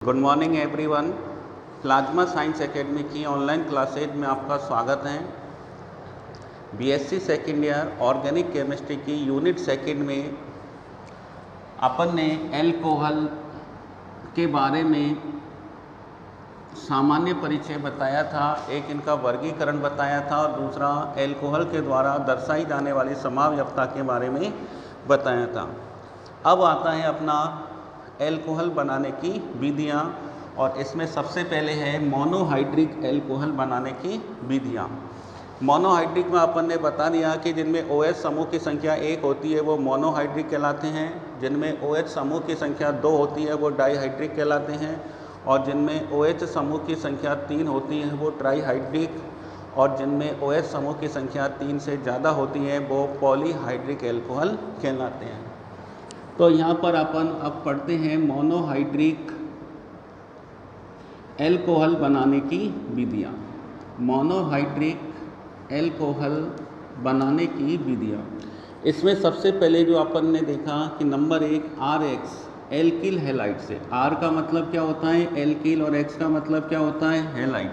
Good morning everyone. Plasma science academy की online classes में आपका स्वागत है। BSc second year organic chemistry की यूनिट सेकेंड में अपन ने एल्कोहल के बारे में सामान्य परिचय बताया था, एक इनका वर्गीकरण बताया था और दूसरा एल्कोहल के द्वारा दर्शाई जाने वाली समावयवता के बारे में बताया था। अब आता है अपना एल्कोहल बनाने की विधियाँ और इसमें सबसे पहले है मोनोहाइड्रिक एल्कोहल बनाने की विधियाँ। मोनोहाइड्रिक में अपन ने बता दिया कि जिनमें OH समूह की संख्या 1 होती है वो मोनोहाइड्रिक कहलाते हैं, जिनमें OH समूह की संख्या 2 होती है वो डाईहाइड्रिक कहलाते हैं और जिनमें OH समूह की संख्या 3 होती है वो ट्राईहाइड्रिक और जिनमें OH समूह की संख्या 3 से ज़्यादा होती है वो पॉलीहाइड्रिक एल्कोहल कहलाते हैं। तो यहाँ पर अपन अब पढ़ते हैं मोनोहाइड्रिक एल्कोहल बनाने की विधियाँ। मोनोहाइड्रिक एल्कोहल बनाने की विधियाँ, इसमें सबसे पहले जो अपन ने देखा कि नंबर 1 RH एल्किल हैलाइड से। R का मतलब क्या होता है एल्किल और X का मतलब क्या होता है हैलाइड।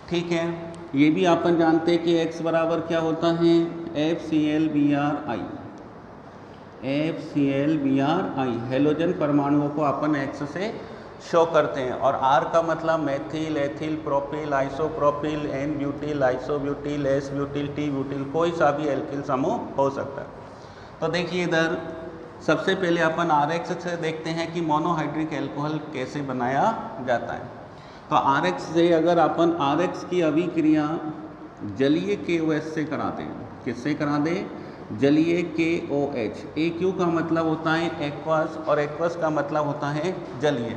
ठीक है, ये भी अपन जानते हैं कि X बराबर क्या होता है FClBrI। FClBrI हेलोजन परमाणुओं को अपन X से शो करते हैं और R का मतलब methyl, ethyl, propyl, isopropyl, n butyl, isobutyl, s butyl, t butyl, कोई सा भी एल्किल समूह हो सकता है। तो देखिए इधर सबसे पहले अपन RH से देखते हैं कि मोनोहाइड्रिक एल्कोहल कैसे बनाया जाता है। तो RH से अगर अपन RH की अभिक्रिया जलीय KOH से करा दें, किससे करा दें जलीय KOH। AQ का मतलब होता है एक्वस और एक्वस का मतलब होता है जलीय।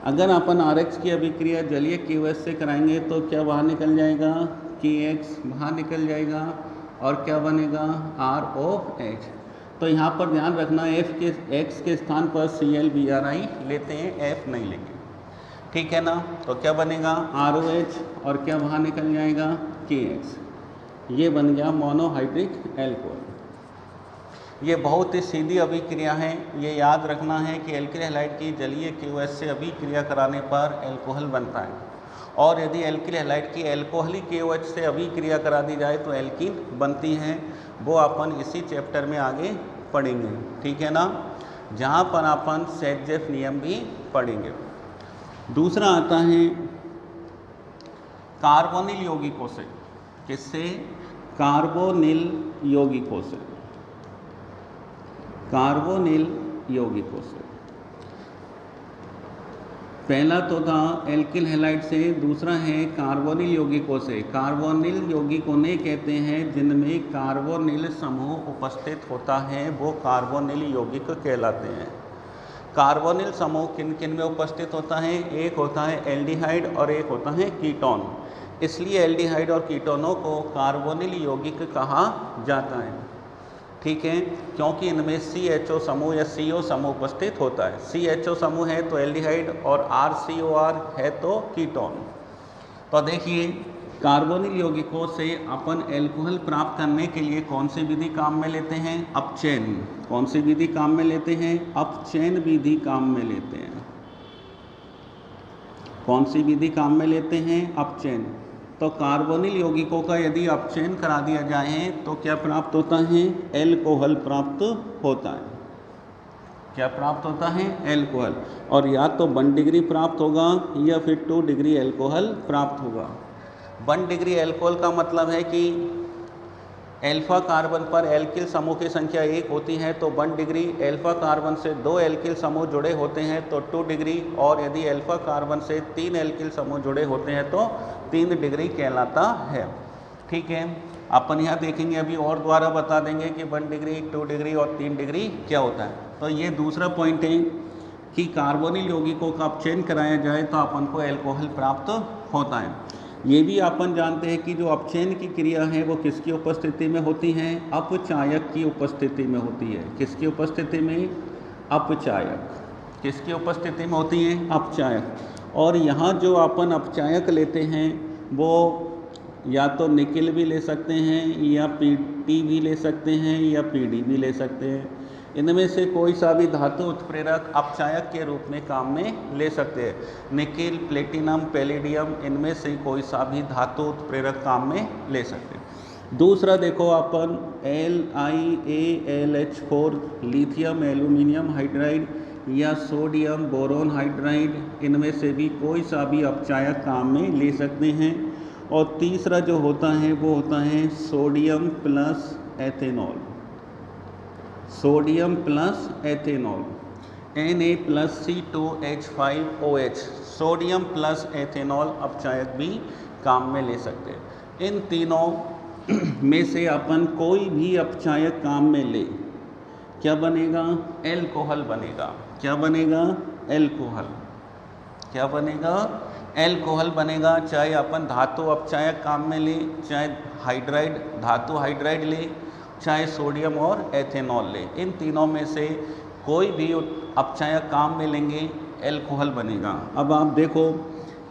अगर अपन RH की अभिक्रिया जलीय KOH से कराएंगे तो क्या बाहर निकल जाएगा KX बाहर निकल जाएगा और क्या बनेगा ROH। तो यहाँ पर ध्यान रखना X के स्थान पर ClBrI लेते हैं, F नहीं लेंगे, ठीक है ना। तो क्या बनेगा ROH और क्या बाहर निकल जाएगा KX। ये बन गया मोनोहाइड्रिक एल्कोहल। ये बहुत ही सीधी अभिक्रिया है, ये याद रखना है कि एल्किल हैलाइड की जलीय KOH से अभिक्रिया कराने पर एल्कोहल बनता है और यदि एल्किल हैलाइड की एल्कोहलिक KOH से अभिक्रिया करा दी जाए तो एल्कीन बनती है। वो अपन इसी चैप्टर में आगे पढ़ेंगे, ठीक है ना, जहाँ पर अपन सेट-जेफ नियम भी पढ़ेंगे। दूसरा आता है कार्बोनिल यौगिकों से। किससे कार्बोनिल यौगिकों से, कार्बोनिल यौगिकों से। पहला तो था एल्किल हैलाइड से, दूसरा है कार्बोनिल यौगिकों से। कार्बोनिल यौगिक उन्हें कहते हैं जिनमें कार्बोनिल समूह उपस्थित होता है, वो कार्बोनिल यौगिक कहलाते हैं। कार्बोनिल समूह किन किन में उपस्थित होता है, एक होता है एल्डिहाइड और एक होता है कीटोन। इसलिए एल्डिहाइड और कीटोनों को कार्बोनिल यौगिक कहा जाता है, ठीक है, क्योंकि इनमें CHO समूह या CO समूह उपस्थित होता है। CHO समूह है तो एल्डिहाइड और RCOR है तो कीटोन। तो देखिए कार्बोनिल यौगिकों से अपन एल्कोहल प्राप्त करने के लिए कौन सी विधि काम में लेते हैं अपचयन। कौन सी विधि काम में लेते हैं अपचयन विधि काम में लेते हैं। कौन सी विधि काम में लेते हैं अपचयन। तो कार्बोनिल यौगिकों का यदि अपचयन करा दिया जाए तो क्या प्राप्त होता है एल्कोहल प्राप्त होता है। क्या प्राप्त होता है एल्कोहल, और या तो 1 डिग्री प्राप्त होगा या फिर 2 डिग्री एल्कोहल प्राप्त होगा। 1 डिग्री एल्कोहल का मतलब है कि एल्फा कार्बन पर एल्किल समूह की संख्या 1 होती है तो 1 डिग्री, एल्फा कार्बन से 2 एल्किल समूह जुड़े होते हैं तो 2 डिग्री, और यदि एल्फा कार्बन से 3 एल्किल समूह जुड़े होते हैं तो 3 डिग्री कहलाता है, ठीक है। अपन यहाँ देखेंगे अभी और द्वारा बता देंगे कि 1 डिग्री 2 डिग्री और 3 डिग्री क्या होता है। तो ये दूसरा पॉइंट है कि कार्बोनिल यौगिकों का अपचयन कराया जाए तो अपन को एल्कोहल प्राप्त होता है। ये भी अपन जानते हैं कि जो अपचयन की क्रिया है वो किसकी उपस्थिति में होती है अपचायक की उपस्थिति में होती है। किसकी उपस्थिति में अपचायक। किसकी उपस्थिति में होती है अपचायक। और यहाँ जो अपन अपचायक लेते हैं वो या तो निकिल भी ले सकते हैं या PT भी ले सकते हैं या PD भी ले सकते हैं। इनमें से कोई सा भी धातु उत्प्रेरक अपचायक के रूप में काम में ले सकते हैं। निकिल, प्लेटिनम, पैलेडियम, इनमें से कोई सा भी धातु उत्प्रेरक काम में ले सकते हैं। दूसरा देखो अपन LiAlH4 लिथियम एल्यूमिनियम हाइड्राइड या सोडियम बोरोन हाइड्राइड, इनमें से भी कोई सा भी अपचायक काम में ले सकते हैं। और तीसरा जो होता है वो होता है sodium plus ethanol, sodium plus ethanol Na+C2H5OH, sodium plus ethanol अपचायक भी काम में ले सकते हैं। इन तीनों में से अपन कोई भी अपचायक काम में ले, क्या बनेगा? एल्कोहल बनेगा। क्या बनेगा? एल्कोहल। क्या बनेगा? एल्कोहल बनेगा। चाहे अपन धातु अपचायक काम में ले, चाहे हाइड्राइड धातु हाइड्राइड ले, चाहे सोडियम और एथेनॉल ले, इन तीनों में से कोई भी अपचायक काम में लेंगे, एल्कोहल बनेगा। अब आप देखो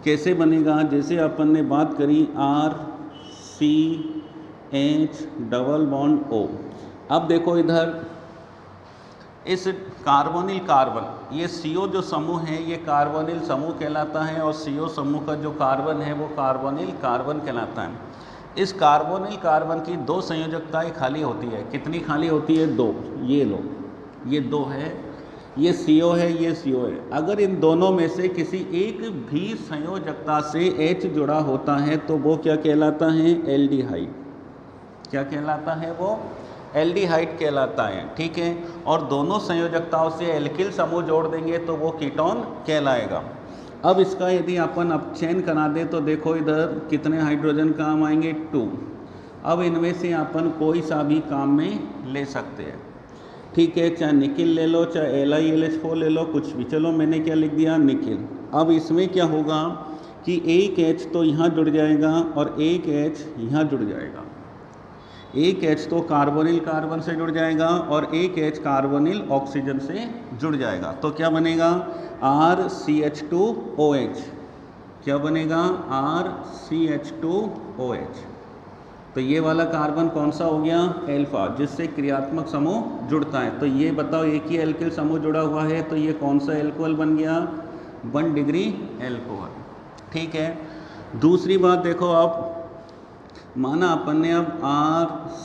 कैसे बनेगा। जैसे अपन ने बात करी RCH डबल बॉन्ड O। अब देखो इधर इस कार्बोनिल कार्बन, ये CO जो समूह है ये कार्बोनिल समूह कहलाता है, और CO समूह का जो कार्बन है वो कार्बोनिल कार्बन कहलाता है। इस कार्बोनिल कार्बन की दो संयोजकताएं खाली होती है। कितनी खाली होती है? दो। ये लो, ये दो है, ये CO है, ये CO है। अगर इन दोनों में से किसी एक भी संयोजकता से H जुड़ा होता है तो वो क्या कहलाता है? एल्डिहाइड। क्या कहलाता है वो? एल्डिहाइड कहलाता है। ठीक है। और दोनों संयोजकताओं से एल्किल समूह जोड़ देंगे तो वो कीटोन कहलाएगा। अब इसका यदि अपन अपचयन करा दें तो देखो इधर कितने हाइड्रोजन काम आएंगे? 2। अब इनमें से अपन कोई सा भी काम में ले सकते हैं। ठीक है, चाहे निकिल ले लो, चाहे LiLH4 ले लो, कुछ भी। चलो मैंने क्या लिख दिया? निकिल। अब इसमें क्या होगा कि एक H तो यहाँ जुड़ जाएगा और एक H यहाँ जुड़ जाएगा। एक H तो कार्बोनिल कार्बन से जुड़ जाएगा और एक H कार्बोनिल ऑक्सीजन से जुड़ जाएगा। तो क्या बनेगा? RCH2OH। क्या बनेगा? RCH2OH। तो ये वाला कार्बन कौन सा हो गया? एल्फा, जिससे क्रियात्मक समूह जुड़ता है। तो ये बताओ, एक ही एल्किल समूह जुड़ा हुआ है तो ये कौन सा एल्कोहल बन गया? 1 डिग्री एल्कोहल। ठीक है। दूसरी बात देखो आप, माना अपन ने अब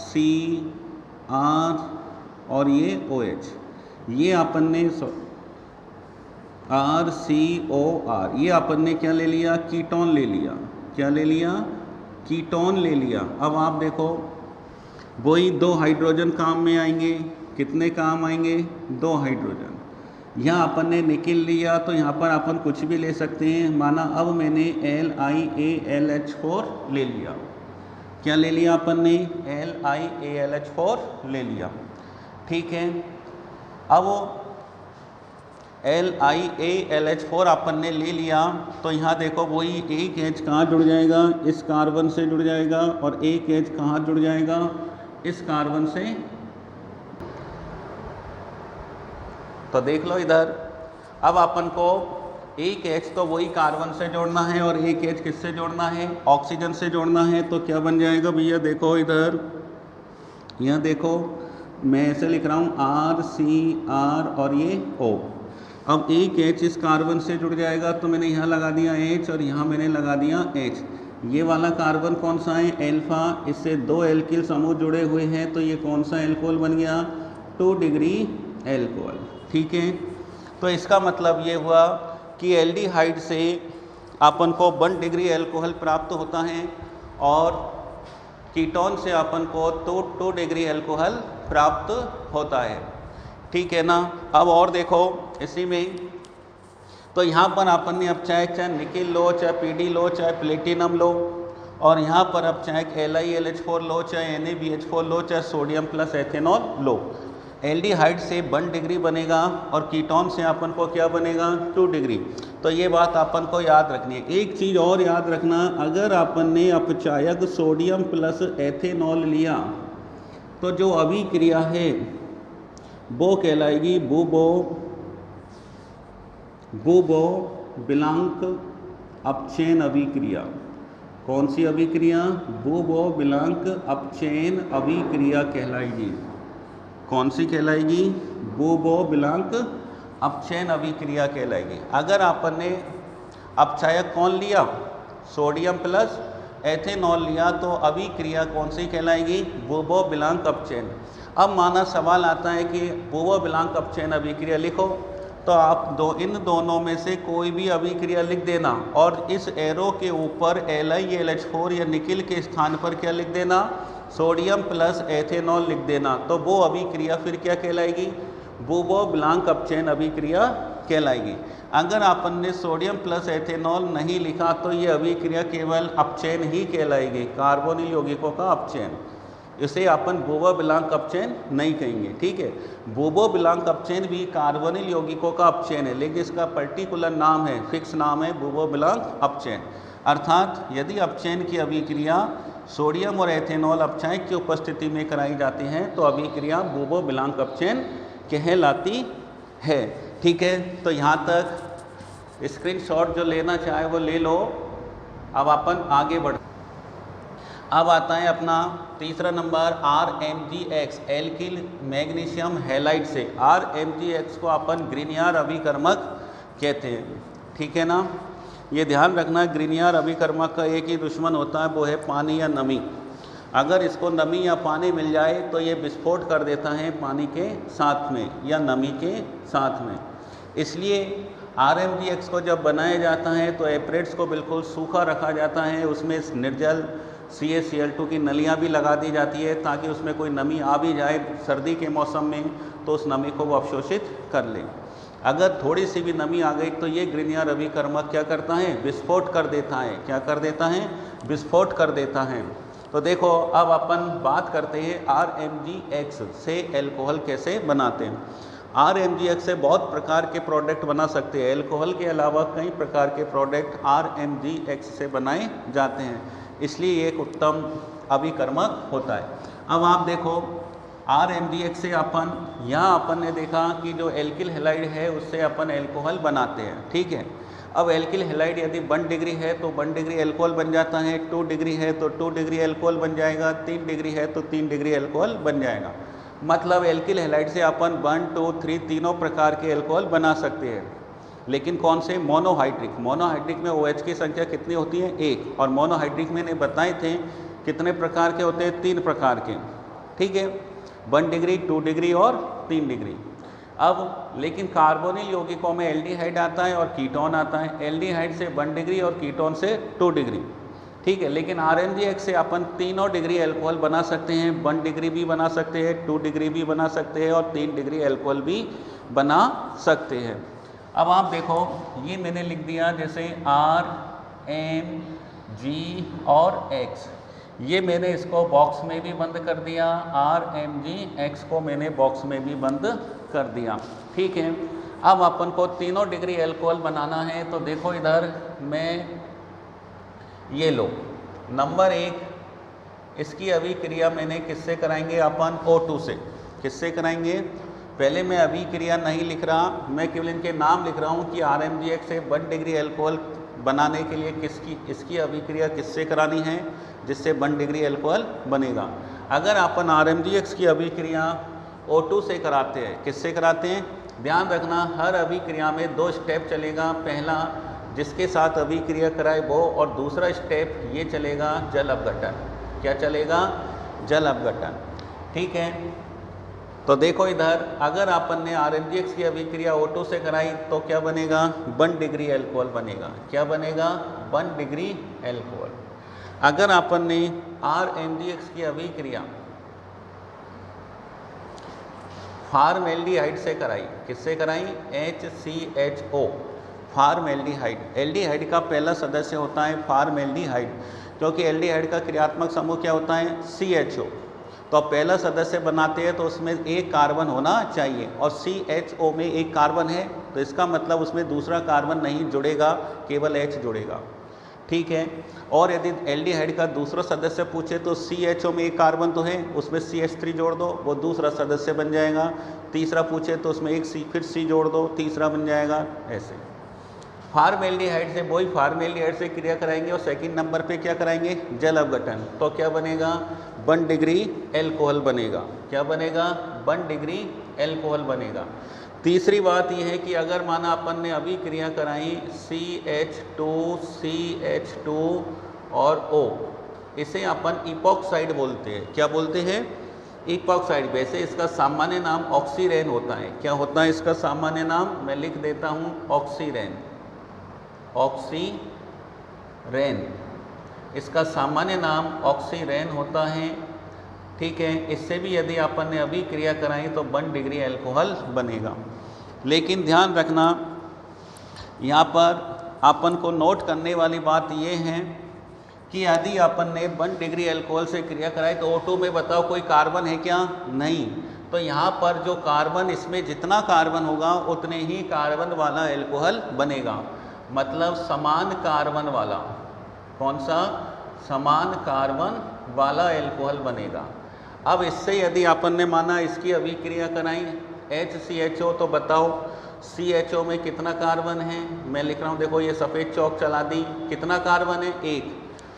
RCR और ये OH, ये अपन ने RCOR, ये अपन ने क्या ले लिया? कीटोन ले लिया। क्या ले लिया? कीटोन ले लिया। अब आप देखो वही 2 हाइड्रोजन काम में आएंगे। कितने काम आएंगे? 2 हाइड्रोजन। यहाँ अपन ने निकिल लिया तो यहाँ पर अपन कुछ भी ले सकते हैं। माना अब मैंने LiAlH4 ले लिया। क्या ले लिया अपन ने? LiAlH4 ले लिया। ठीक है। अब LiAlH4 अपन ने ले लिया तो यहाँ देखो वही एक H कहाँ जुड़ जाएगा? इस कार्बन से जुड़ जाएगा। और एक H कहाँ जुड़ जाएगा? इस कार्बन से। तो देख लो इधर, अब अपन को एक H तो वही कार्बन से जोड़ना है और एक H किससे जोड़ना है? ऑक्सीजन से जोड़ना है। तो क्या बन जाएगा भैया? देखो इधर, यहाँ देखो मैं ऐसे लिख रहा हूँ RCR और ये O। अब एक H इस कार्बन से जुड़ जाएगा तो मैंने यहाँ लगा दिया H और यहाँ मैंने लगा दिया H। ये वाला कार्बन कौन सा है? एल्फा। इससे 2 एल्किल समूह जुड़े हुए हैं तो ये कौन सा एल्कोहल बन गया? 2 डिग्री एल्कोहल। ठीक है। तो इसका मतलब ये हुआ कि एल्डिहाइड से अपन को 1 डिग्री एल्कोहल प्राप्त होता है और कीटोन से अपन को 2 डिग्री एल्कोहल प्राप्त होता है। ठीक है ना। अब और देखो इसी में, तो यहाँ पर अपन ने अब चाहे निकिल लो, चाहे PD लो, चाहे प्लेटिनम लो, और यहाँ पर अब चाहे LiLH4 लो, चाहे NaBH4 लो, चाहे सोडियम प्लस एथेनॉल लो, एल्डिहाइड से 1 डिग्री बनेगा और कीटोन से अपन को क्या बनेगा? 2 डिग्री। तो ये बात अपन को याद रखनी है। एक चीज़ और याद रखना, अगर अपन ने अपचायक सोडियम प्लस एथेनॉल लिया तो जो अभिक्रिया है वो कहलाएगी बुबो बिलांक अपचयन अभिक्रिया। कौन सी अभिक्रिया? बुबो बिलांक अपचयन अभिक्रिया कहलाएगी। कौन सी कहलाएगी? बुबोबिलांक अपचयन अभिक्रिया कहलाएगी। अगर आपने अपचायक कौन लिया? सोडियम प्लस एथेनॉल लिया, तो अभिक्रिया कौन सी कहलाएगी? बुबोबिलांक अपचयन। अब माना सवाल आता है कि बुबोबिलांक अपचयन अभिक्रिया लिखो, तो आप इन दोनों में से कोई भी अभिक्रिया लिख देना और इस एरो के ऊपर LiLH4 या निकिल के स्थान पर क्या लिख देना? सोडियम प्लस एथेनॉल लिख देना। तो वो अभिक्रिया फिर क्या कहलाएगी? बुबोबिलांक अपचयन अभिक्रिया कहलाएगी। अगर अपन ने सोडियम प्लस एथेनॉल नहीं लिखा तो ये अभिक्रिया केवल अपचयन ही कहलाएगी, कार्बोनिल यौगिकों का अपचयन। इसे अपन बुबोबिलांक अपचयन नहीं कहेंगे, ठीक है। बुबोबिलांक अपचयन भी कार्बोनिल यौगिकों का अपचयन है, लेकिन इसका पर्टिकुलर नाम है, फिक्स नाम है बुबोबिलांक अपचयन। अर्थात यदि अपचयन की अभिक्रिया सोडियम और एथेनॉल अपचायक की उपस्थिति में कराई जाती है तो अभिक्रिया बुबोबिलांक अपचयन कहलाती है, ठीक है। तो यहाँ तक स्क्रीनशॉट जो लेना चाहे वो ले लो। अब अपन आगे बढ़, अब आता है अपना तीसरा number RMgX, alkyl magnesium halide से। RMgX को अपन ग्रिनियर अभिकर्मक कहते हैं, ठीक है ना। ये ध्यान रखना, ग्रिनियर अभिकर्मक का एक ही दुश्मन होता है, वो है पानी या नमी। अगर इसको नमी या पानी मिल जाए तो ये विस्फोट कर देता है पानी के साथ में या नमी के साथ में। इसलिए RMgX को जब बनाया जाता है तो एपरेट्स को बिल्कुल सूखा रखा जाता है, उसमें निर्जल CaCl2 की नलियाँ भी लगा दी जाती है ताकि उसमें कोई नमी आ भी जाए सर्दी के मौसम में तो उस नमी को वो अवशोषित कर ले। अगर थोड़ी सी भी नमी आ गई तो ये ग्रिनियर अभिकर्मक क्या करता है? विस्फोट कर देता है। क्या कर देता है? विस्फोट कर देता है। तो देखो अब अपन बात करते हैं RMgX से एल्कोहल कैसे बनाते हैं। RMgX से बहुत प्रकार के प्रोडक्ट बना सकते हैं, एल्कोहल के अलावा कई प्रकार के प्रोडक्ट RMgX से बनाए जाते हैं, इसलिए ये एक उत्तम अभिकर्मक होता है। अब आप देखो RMgX से अपन ने देखा कि जो एल्किल हैलाइड है उससे अपन एल्कोहल बनाते हैं, ठीक है। अब एल्किल हैलाइड यदि 1 डिग्री है तो 1 डिग्री एल्कोहल बन जाता है, 2 डिग्री है तो 2 डिग्री एल्कोहल बन जाएगा, 3 डिग्री है तो 3 डिग्री एल्कोहल बन जाएगा। मतलब एल्किल हैलाइड से अपन 1, 2, 3 तीनों प्रकार के एल्कोहल बना सकते हैं। लेकिन कौन से? मोनोहाइड्रिक। मोनोहाइड्रिक में OH की संख्या कितनी होती है? 1। और मोनोहाइड्रिक मैंने बताए थे कितने प्रकार के होते हैं? 3 प्रकार के, ठीक है। 1 डिग्री, 2 डिग्री और 3 डिग्री। अब लेकिन कार्बोनिल यौगिकों में एल्डिहाइड आता है और कीटोन आता है। एल्डिहाइड से 1 डिग्री और कीटोन से 2 डिग्री, ठीक है। लेकिन RMgX से अपन तीनों डिग्री एल्कोहल बना सकते हैं, 1 डिग्री भी बना सकते हैं, 2 डिग्री भी बना सकते हैं और 3 डिग्री एल्कोहल भी बना सकते हैं। अब आप देखो ये मैंने लिख दिया जैसे RMG और X, ये मैंने इसको बॉक्स में भी बंद कर दिया, RMgX को मैंने बॉक्स में भी बंद कर दिया, ठीक है। अब अपन को तीनों डिग्री एल्कोहल बनाना है तो देखो इधर मैं ये लो, नंबर 1 इसकी अभिक्रिया मैंने किससे कराएंगे? अपन O2 से। किससे कराएंगे? पहले मैं अभिक्रिया नहीं लिख रहा, मैं केवल इनके नाम लिख रहा हूँ कि RMgX से 1 डिग्री एल्कोहल बनाने के लिए इसकी अभिक्रिया किससे करानी है जिससे 1 डिग्री एल्कोहल बनेगा। अगर अपन RMgX की अभिक्रिया O2 से कराते हैं, किससे कराते हैं? ध्यान रखना हर अभिक्रिया में 2 स्टेप चलेगा। पहला जिसके साथ अभिक्रिया कराए वो, और दूसरा स्टेप ये चलेगा जल अपघटन। क्या चलेगा? जल अपघटन, ठीक है। तो देखो इधर अगर अपन ने RMgX की अभिक्रिया O2 से कराई तो क्या बनेगा? 1 डिग्री एल्कोहल बनेगा। क्या बनेगा? 1 डिग्री एल्कोहल। अगर अपन ने RMgX की अभिक्रिया फॉर्मेल्डिहाइड से कराई, किससे कराई? HCHO, formaldehyde. एल्डिहाइड का पहला सदस्य होता है फॉर्मेल्डिहाइड, क्योंकि एल्डिहाइड का क्रियात्मक समूह क्या होता है? CHO। तो पहला सदस्य बनाते हैं तो उसमें एक कार्बन होना चाहिए और CHO में एक कार्बन है तो इसका मतलब उसमें दूसरा कार्बन नहीं जुड़ेगा, केवल H जुड़ेगा, ठीक है। और यदि एल्डिहाइड का दूसरा सदस्य पूछे तो CHO में एक कार्बन तो है, उसमें CH3 जोड़ दो, वो दूसरा सदस्य बन जाएगा। तीसरा पूछे तो उसमें एक फिर C जोड़ दो, तीसरा बन जाएगा, ऐसे। फार्मेल्डिहाइड से वही फार्मेल्डिहाइड से क्रिया कराएंगे और सेकंड नंबर पे क्या कराएंगे, जल अपघटन, तो क्या बनेगा 1 डिग्री एल्कोहल बनेगा। क्या बनेगा 1 डिग्री एल्कोहल बनेगा। तीसरी बात यह है कि अगर माना अपन ने अभी क्रिया कराई CH2 और O, इसे अपन इपॉक्साइड बोलते हैं। क्या बोलते हैं, इपॉक्साइड। वैसे इसका सामान्य नाम ऑक्सीरेन होता है। क्या होता है इसका सामान्य नाम, मैं लिख देता हूँ ऑक्सीरेन, ऑक्सीरेन, इसका सामान्य नाम ऑक्सीरेन होता है। ठीक है, इससे भी यदि अपन ने अभी क्रिया कराई तो 1 डिग्री एल्कोहल बनेगा। लेकिन ध्यान रखना, यहाँ पर अपन को नोट करने वाली बात ये है कि यदि अपन ने 1 डिग्री एल्कोहल से क्रिया कराई तो O2 में बताओ कोई कार्बन है क्या, नहीं। तो यहाँ पर जो कार्बन, इसमें जितना कार्बन होगा उतने ही कार्बन वाला एल्कोहल बनेगा, मतलब समान कार्बन वाला। कौन सा, समान कार्बन वाला एल्कोहल बनेगा। अब इससे यदि अपन ने माना इसकी अभिक्रिया कराई HCHO, तो बताओ CHO में कितना कार्बन है, मैं लिख रहा हूँ, देखो ये सफ़ेद चौक चला दी, कितना कार्बन है 1।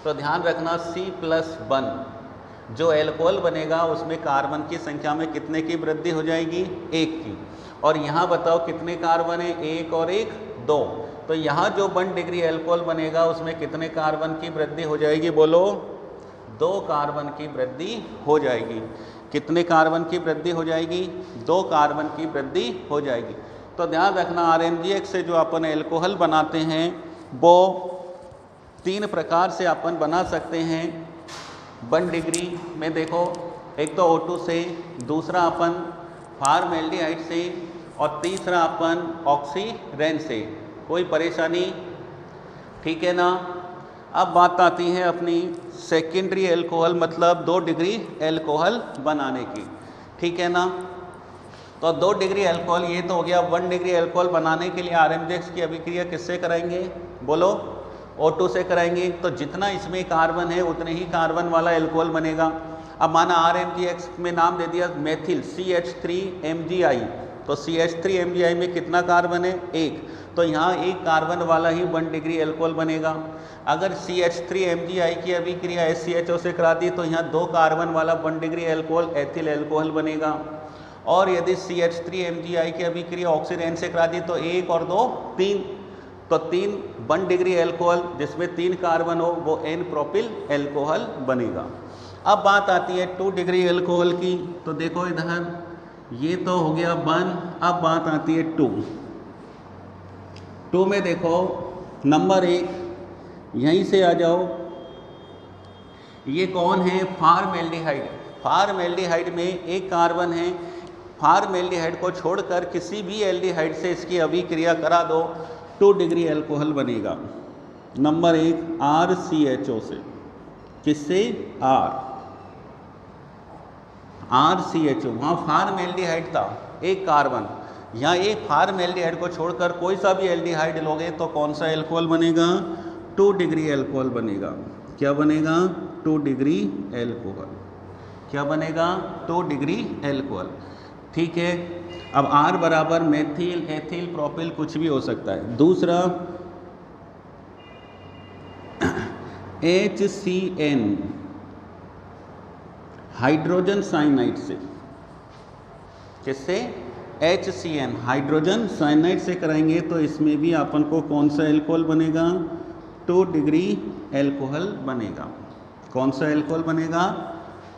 तो ध्यान रखना C+1 जो एल्कोहल बनेगा उसमें कार्बन की संख्या में कितने की वृद्धि हो जाएगी, 1 की। और यहाँ बताओ कितने कार्बन है, 1 और 1 2। तो यहाँ जो 1 डिग्री एल्कोहल बनेगा उसमें कितने कार्बन की वृद्धि हो जाएगी, बोलो 2 कार्बन की वृद्धि हो जाएगी। कितने कार्बन की वृद्धि हो जाएगी, 2 कार्बन की वृद्धि हो जाएगी। तो ध्यान रखना RMGX से जो अपन एल्कोहल बनाते हैं वो 3 प्रकार से अपन बना सकते हैं 1 डिग्री में। देखो, एक तो O2 से, दूसरा अपन फार्मेल्डिहाइड से और तीसरा अपन ऑक्सीरेन से। कोई परेशानी, ठीक है ना। अब बात आती है अपनी सेकेंडरी एल्कोहल, मतलब 2 डिग्री एल्कोहल बनाने की, ठीक है ना। तो 2 डिग्री एल्कोहल ये तो हो गया। 1 डिग्री एल्कोहल बनाने के लिए RMGX की अभिक्रिया किससे कराएंगे, बोलो O2 से कराएंगे। तो जितना इसमें कार्बन है उतने ही कार्बन वाला एल्कोहल बनेगा। अब माना RMGX में नाम दे दिया मेथिल CH3MgI, तो CH3MgI में कितना कार्बन है, 1। तो यहाँ 1 कार्बन वाला ही 1 डिग्री एल्कोहल बनेगा। अगर CH3MgI की अभिक्रिया HCHO से करा दी तो यहाँ 2 कार्बन वाला 1 डिग्री एल्कोहल एथिल एल्कोहल बनेगा। और यदि CH3MgI की अभिक्रिया ऑक्सीरेन से करा दी तो 1 और 2 3, तो 3 1 डिग्री एल्कोहल जिसमें 3 कार्बन हो वो N प्रोपिल एल्कोहल बनेगा। अब बात आती है 2 डिग्री एल्कोहल की। तो देखो इधर ये तो हो गया 1, अब बात आती है 2 में। देखो नंबर 1, यहीं से आ जाओ, ये कौन है, फार्मेल्डिहाइड। फार्मेल्डिहाइड में 1 कार्बन है। फार्मेल्डिहाइड को छोड़कर किसी भी एल्डिहाइड से इसकी अभिक्रिया करा दो, 2 डिग्री एल्कोहल बनेगा। नंबर 1 RCHO से, किससे, RCHO, वहाँ फार्मेल्डिहाइड था 1 कार्बन, यहाँ एक फार्मेल्डिहाइड को छोड़कर कोई सा भी एल्डिहाइड लोगे तो कौन सा एल्कोहल बनेगा, 2 डिग्री एल्कोहल बनेगा। क्या बनेगा, 2 डिग्री एल्कोहल। क्या बनेगा, 2 डिग्री एल्कोहल, ठीक है। अब R बराबर मेथिल, एथिल, प्रोपिल कुछ भी हो सकता है। दूसरा HCN, हाइड्रोजन साइनाइड से, किससे, HCN, हाइड्रोजन साइनाइड से कराएंगे तो इसमें भी अपन को कौन सा एल्कोहल बनेगा, 2 डिग्री एल्कोहल बनेगा। कौन सा एल्कोहल बनेगा,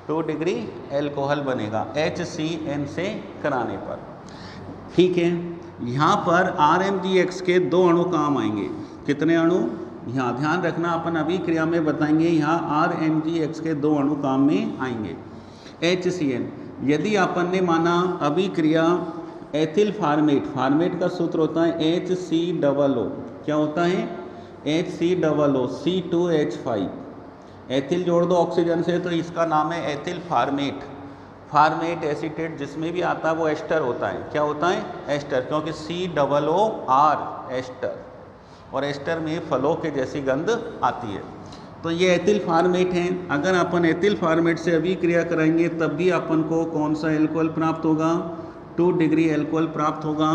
2 डिग्री एल्कोहल बनेगा HCN से कराने पर, ठीक है। यहाँ पर RMGX के 2 अणु काम आएंगे। कितने अणु, यहाँ ध्यान रखना, अपन अभी क्रिया में बताएंगे। यहाँ RMGX के 2 अणु काम में आएंगे। HCN, यदि अपन ने माना अभी क्रिया एथिल फार्मेट, फार्मेट का सूत्र होता है HCOO। क्या होता है, HCOO, C2H5, एथिल जोड़ दो ऑक्सीजन से तो इसका नाम है एथिल फार्मेट। फार्मेट एसीटेट जिसमें भी आता है वो एस्टर होता है। क्या होता है, एस्टर, क्योंकि COOR एस्टर, और एस्टर में फलों के जैसी गंध आती है। तो ये एथिल फार्मेट हैं। अगर अपन एथिल फार्मेट से अभी क्रिया कराएंगे तब भी अपन को कौन सा एल्कोहल प्राप्त होगा, 2 डिग्री एल्कोहल प्राप्त होगा।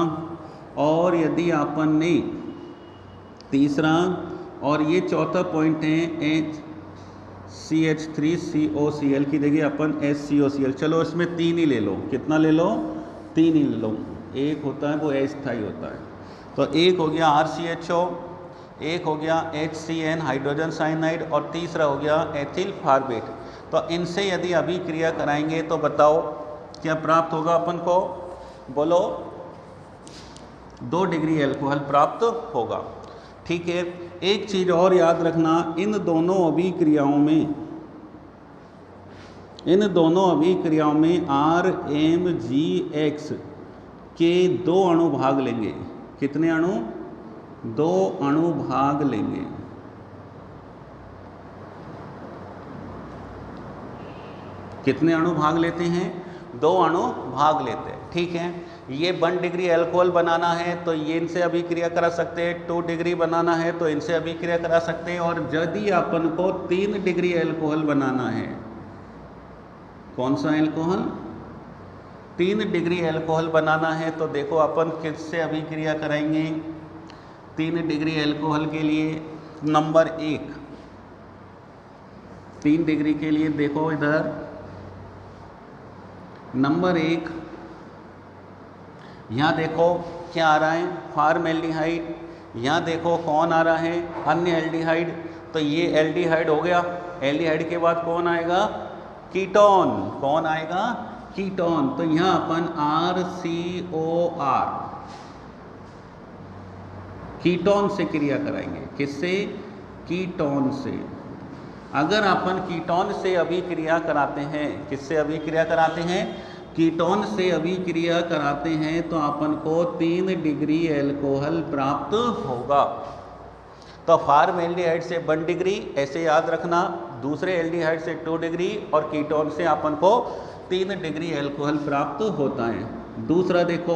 और यदि अपन ने तीसरा, और ये चौथा पॉइंट है CH3COCl की जगह अपन HCOCl। चलो इसमें 3 ही ले लो, कितना ले लो? 3 ही ले लो। एक होता है वो अस्थायी होता है, तो एक हो गया RCHO, एक हो गया HCN हाइड्रोजन साइनाइड, और तीसरा हो गया एथिल फार्मेट। तो इनसे यदि अभिक्रिया कराएंगे तो बताओ क्या प्राप्त होगा अपन को? बोलो। 2 डिग्री एल्कोहल प्राप्त होगा। ठीक है, एक चीज़ और याद रखना, इन दोनों अभिक्रियाओं में RMGX के 2 अणु भाग लेंगे। कितने अणु? 2 अणु भाग लेंगे। कितने अणु भाग लेते हैं? 2 अणु भाग लेते हैं। ठीक है, ये 1 डिग्री एल्कोहल बनाना है तो ये इनसे अभिक्रिया करा सकते हैं, 2 डिग्री बनाना है तो इनसे अभिक्रिया करा सकते हैं, और यदि अपन को 3 डिग्री एल्कोहल बनाना है, कौन सा एल्कोहल? 3 डिग्री एल्कोहल बनाना है तो देखो अपन किससे अभिक्रिया कराएंगे? 3 डिग्री एल्कोहल के लिए नंबर 1, 3 डिग्री के लिए देखो इधर नंबर 1, यहाँ देखो क्या आ रहा है? फॉर्मेल्डिहाइड। यहाँ देखो कौन आ रहा है? अन्य एल्डिहाइड। तो ये एल्डिहाइड हो गया। एल्डिहाइड के बाद कौन आएगा? कीटोन। कौन आएगा? कीटोन। तो यहाँ अपन RCOR कीटोन से क्रिया कराएंगे। किससे? कीटोन से। अगर अपन कीटोन से अभिक्रिया कराते हैं, किससे अभिक्रिया कराते हैं? कीटोन से अभिक्रिया कराते हैं तो अपन को 3 डिग्री एल्कोहल प्राप्त होगा। तो फॉर्मेल्डिहाइड से 1 डिग्री, ऐसे याद रखना, दूसरे एल्डिहाइड से 2 डिग्री, और कीटोन से अपन को 3 डिग्री एल्कोहल प्राप्त होता है। दूसरा देखो,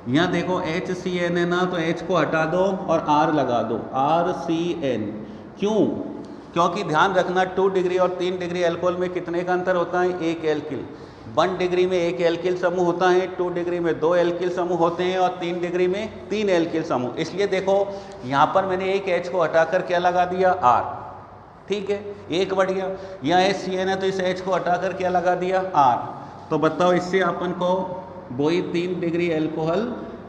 यहाँ देखो HCN है ना, तो H को हटा दो और R लगा दो, RCN। क्यों? क्योंकि ध्यान रखना 2 डिग्री और 3 डिग्री एल्कोहल में कितने का अंतर होता है? 1 एल्किल। 1 डिग्री में 1 एल्किल समूह होता है, 2 डिग्री में 2 एल्किल समूह होते हैं, और 3 डिग्री में 3 एल्किल समूह। इसलिए देखो यहाँ पर मैंने एक H को हटाकर क्या लगा दिया? R। ठीक है, एक बढ़ गया। यहाँ HCN है तो इस H को हटाकर क्या लगा दिया? R। तो बताओ इससे अपन को वही 3 डिग्री एल्कोहल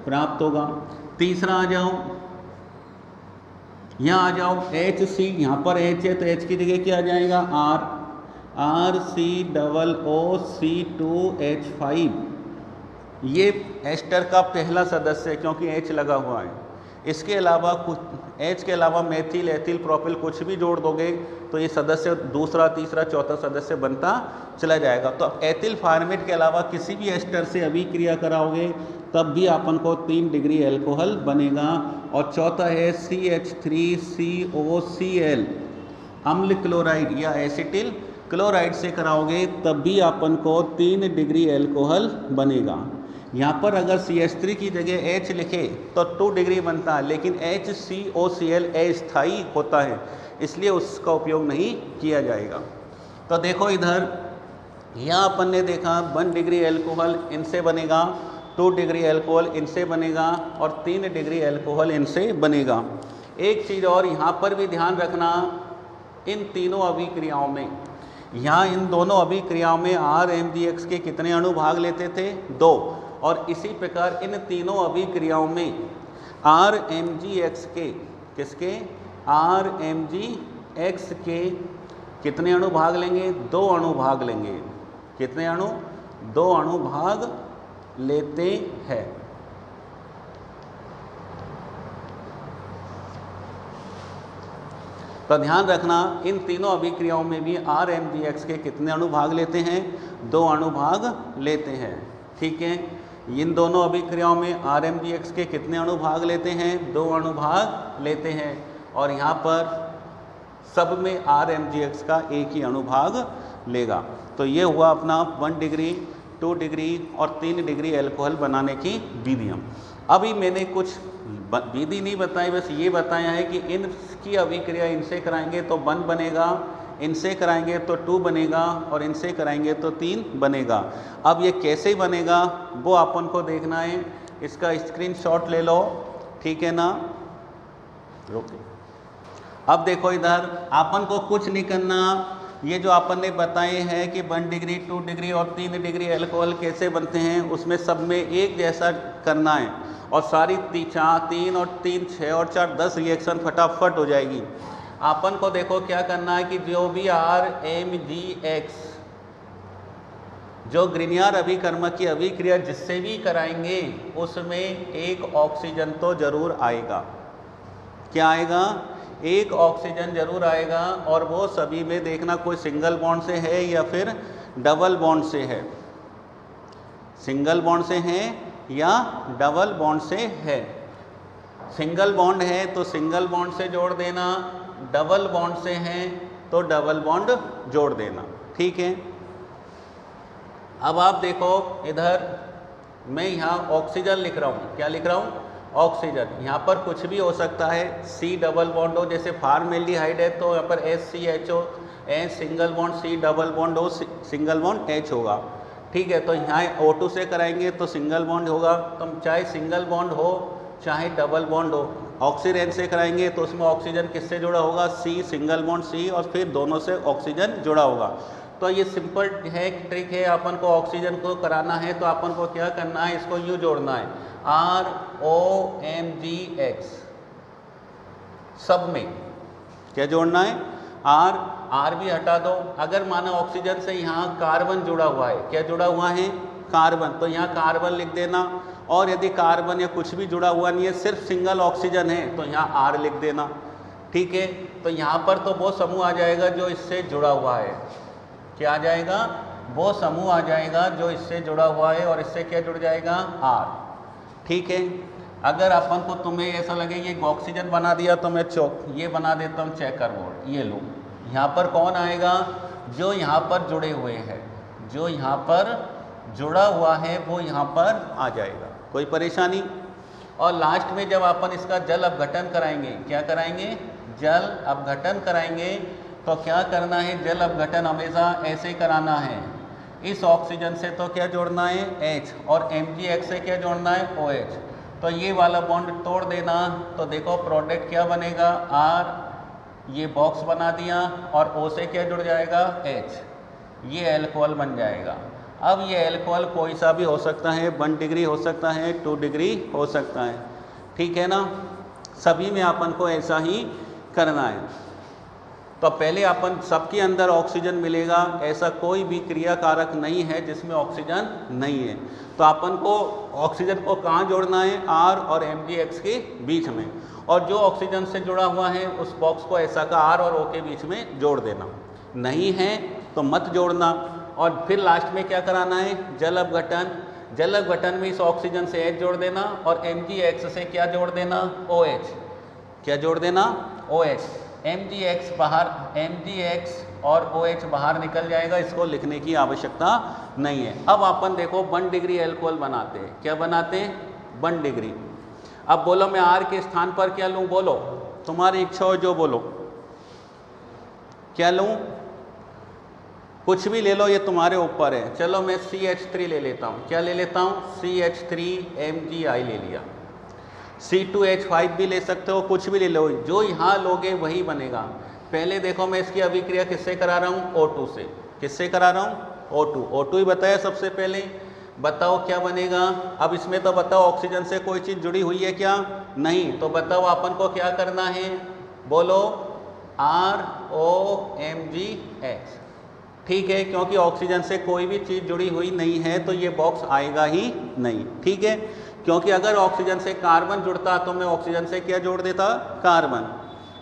प्राप्त होगा। तीसरा आ जाओ, यहाँ आ जाओ HC, यहाँ पर H है तो H की जगह क्या आ जाएगा? R। RCOOC2H5 ये एस्टर का पहला सदस्य है क्योंकि H लगा हुआ है। इसके अलावा कुछ H के अलावा मेथिल, एथिल, प्रोपिल कुछ भी जोड़ दोगे तो ये सदस्य दूसरा, तीसरा, चौथा सदस्य बनता चला जाएगा। तो एथिल फॉर्मेट के अलावा किसी भी एस्टर से अभिक्रिया कराओगे तब भी अपन को 3 डिग्री एल्कोहल बनेगा। और चौथा है CH3COCl अम्ल क्लोराइड या एसिटिल क्लोराइड से कराओगे तब भी अपन को 3 डिग्री एल्कोहल बनेगा। यहाँ पर अगर CH3 की जगह H लिखे तो 2 डिग्री बनता है, लेकिन HCOCl अस्थायी होता है इसलिए उसका उपयोग नहीं किया जाएगा। तो देखो इधर यहाँ अपन ने देखा 1 डिग्री एल्कोहल इनसे बनेगा, 2 डिग्री एल्कोहल इनसे बनेगा, और 3 डिग्री एल्कोहल इनसे बनेगा। एक चीज़ और यहाँ पर भी ध्यान रखना, इन तीनों अभिक्रियाओं में, यहाँ इन दोनों अभिक्रियाओं में RMGX के कितने अणु भाग लेते थे? 2। और इसी प्रकार इन तीनों अभिक्रियाओं में RMGX के, किसके? RMGX के कितने अणु भाग लेंगे? 2 अणु भाग लेंगे। कितने अणु? 2 अणु भाग लेते हैं। तो ध्यान रखना इन तीनों अभिक्रियाओं में भी RMGX के कितने अणु भाग लेते हैं? 2 अणु भाग लेते हैं। ठीक है, इन दोनों अभिक्रियाओं में RMGX के कितने अणु भाग लेते हैं? 2 अणु भाग लेते हैं। और यहाँ पर सब में RMGX का एक ही अणु भाग लेगा। तो ये हुआ अपना 1 डिग्री, 2 डिग्री और 3 डिग्री एल्कोहल बनाने की विधियाँ। अभी मैंने कुछ विधि नहीं बताई, बस ये बताया है कि इनकी अभिक्रिया इनसे कराएंगे तो 1 बनेगा, इनसे कराएंगे तो 2 बनेगा, और इनसे कराएंगे तो 3 बनेगा। अब ये कैसे बनेगा वो अपन को देखना है। इसका स्क्रीनशॉट ले लो, ठीक है ना। ओके। अब देखो इधर अपन को कुछ नहीं करना, ये जो अपन ने बताए हैं कि 1 डिग्री 2 डिग्री और 3 डिग्री एल्कोहल कैसे बनते हैं, उसमें सब में एक जैसा करना है और सारी 3 और 3 6 और 4 10 रिएक्शन फटाफट हो जाएगी। अपन को देखो क्या करना है कि जो भी RMGX जो ग्रिनियर अभिकर्मक की अभिक्रिया जिससे भी कराएंगे उसमें एक ऑक्सीजन तो जरूर आएगा। क्या आएगा? एक ऑक्सीजन जरूर आएगा। और वो सभी में देखना कोई सिंगल बॉन्ड से है या फिर डबल बॉन्ड से है, सिंगल बॉन्ड से है या डबल बॉन्ड से है। सिंगल बॉन्ड है तो सिंगल बॉन्ड से जोड़ देना, डबल बॉन्ड से है तो डबल बॉन्ड जोड़ देना। ठीक है। अब आप देखो इधर मैं यहाँ ऑक्सीजन लिख रहा हूँ। क्या लिख रहा हूँ? ऑक्सीजन। यहाँ पर कुछ भी हो सकता है, C डबल बॉन्ड हो, जैसे फॉर्मेल्डिहाइड है तो यहाँ पर SCHO, H single bond, C double bond हो, सिंगल बॉन्ड H होगा। ठीक है। तो यहाँ O2 से कराएंगे तो सिंगल बॉन्ड होगा, तो चाहे सिंगल बॉन्ड हो चाहे डबल बॉन्ड हो। ऑक्सीजन से कराएंगे तो उसमें ऑक्सीजन किससे जुड़ा होगा? C सिंगल बॉन्ड C, और फिर दोनों से ऑक्सीजन जुड़ा होगा। तो ये सिंपल है, ट्रिक है। अपन को ऑक्सीजन को कराना है तो अपन को क्या करना है, इसको यूँ जोड़ना है ROMGX। सब में क्या जोड़ना है? R भी हटा दो। अगर माना ऑक्सीजन से यहाँ कार्बन जुड़ा हुआ है, क्या जुड़ा हुआ है? कार्बन, तो यहाँ कार्बन लिख देना। और यदि कार्बन या कुछ भी जुड़ा हुआ नहीं है, सिर्फ सिंगल ऑक्सीजन है, तो यहाँ R लिख देना। ठीक है। तो यहाँ पर तो वो समूह आ जाएगा जो इससे जुड़ा हुआ है। क्या आ जाएगा? वो समूह आ जाएगा जो इससे जुड़ा हुआ है, और इससे क्या जुड़ जाएगा? R। ठीक है। अगर अपन को तुम्हें ऐसा लगे ये ऑक्सीजन बना दिया तो मैं ये बना देता हूँ चेकर बोर्ड। ये लो, यहाँ पर कौन आएगा? जो यहाँ पर जुड़े हुए हैं, जो यहाँ पर जुड़ा हुआ है वो यहाँ पर आ जाएगा, कोई परेशानी। और लास्ट में जब अपन इसका जल अपघटन कराएंगे, क्या कराएंगे? जल अपघटन कराएंगे। तो क्या करना है? जल अपघटन हमेशा ऐसे कराना है। इस ऑक्सीजन से तो क्या जोड़ना है? H, और MgX से क्या जोड़ना है? OH। तो ये वाला बॉन्ड तोड़ देना। तो देखो प्रोडक्ट क्या बनेगा? R, ये बॉक्स बना दिया, और O से क्या जुड़ जाएगा? H। ये एल्कोहल बन जाएगा। अब ये एल्कोहल कोई सा भी हो सकता है, 1 डिग्री हो सकता है, 2 डिग्री हो सकता है। ठीक है ना। सभी में अपन को ऐसा ही करना है। तो पहले अपन सबके अंदर ऑक्सीजन मिलेगा, ऐसा कोई भी क्रिया कारक नहीं है जिसमें ऑक्सीजन नहीं है। तो अपन को ऑक्सीजन को कहाँ जोड़ना है? R और MgX के बीच में। और जो ऑक्सीजन से जुड़ा हुआ है उस बॉक्स को ऐसा का R और O के बीच में जोड़ देना। नहीं है तो मत जोड़ना। और फिर लास्ट में क्या कराना है? जल अपघटन। जल अपघटन में इस ऑक्सीजन से H जोड़ देना, और MgX से क्या जोड़ देना? OH। क्या जोड़ देना? OH। MgX बाहर, MgX और OH बाहर निकल जाएगा, इसको लिखने की आवश्यकता नहीं है। अब अपन देखो 1 डिग्री एल्कोहल बनाते हैं। क्या बनाते हैं? 1 डिग्री। अब बोलो मैं R के स्थान पर क्या लूँ? बोलो, तुम्हारी इच्छा हो जो बोलो। क्या लूँ? कुछ भी ले लो, ये तुम्हारे ऊपर है। चलो मैं CH3 ले लेता हूँ। क्या ले लेता हूँ? CH3MgI ले लिया। C2H5 भी ले सकते हो, कुछ भी ले लो, जो यहाँ लोगे वही बनेगा। पहले देखो मैं इसकी अभिक्रिया किससे करा रहा हूँ? O2 से। किससे करा रहा हूँ? O2 ही बताया सबसे पहले। बताओ क्या बनेगा? अब इसमें तो बताओ ऑक्सीजन से कोई चीज़ जुड़ी हुई है क्या? नहीं। तो बताओ अपन को क्या करना है? बोलो ROMGX। ठीक है, क्योंकि ऑक्सीजन से कोई भी चीज़ जुड़ी हुई नहीं है तो ये बॉक्स आएगा ही नहीं। ठीक है, क्योंकि अगर ऑक्सीजन से कार्बन जुड़ता तो मैं ऑक्सीजन से क्या जोड़ देता? कार्बन।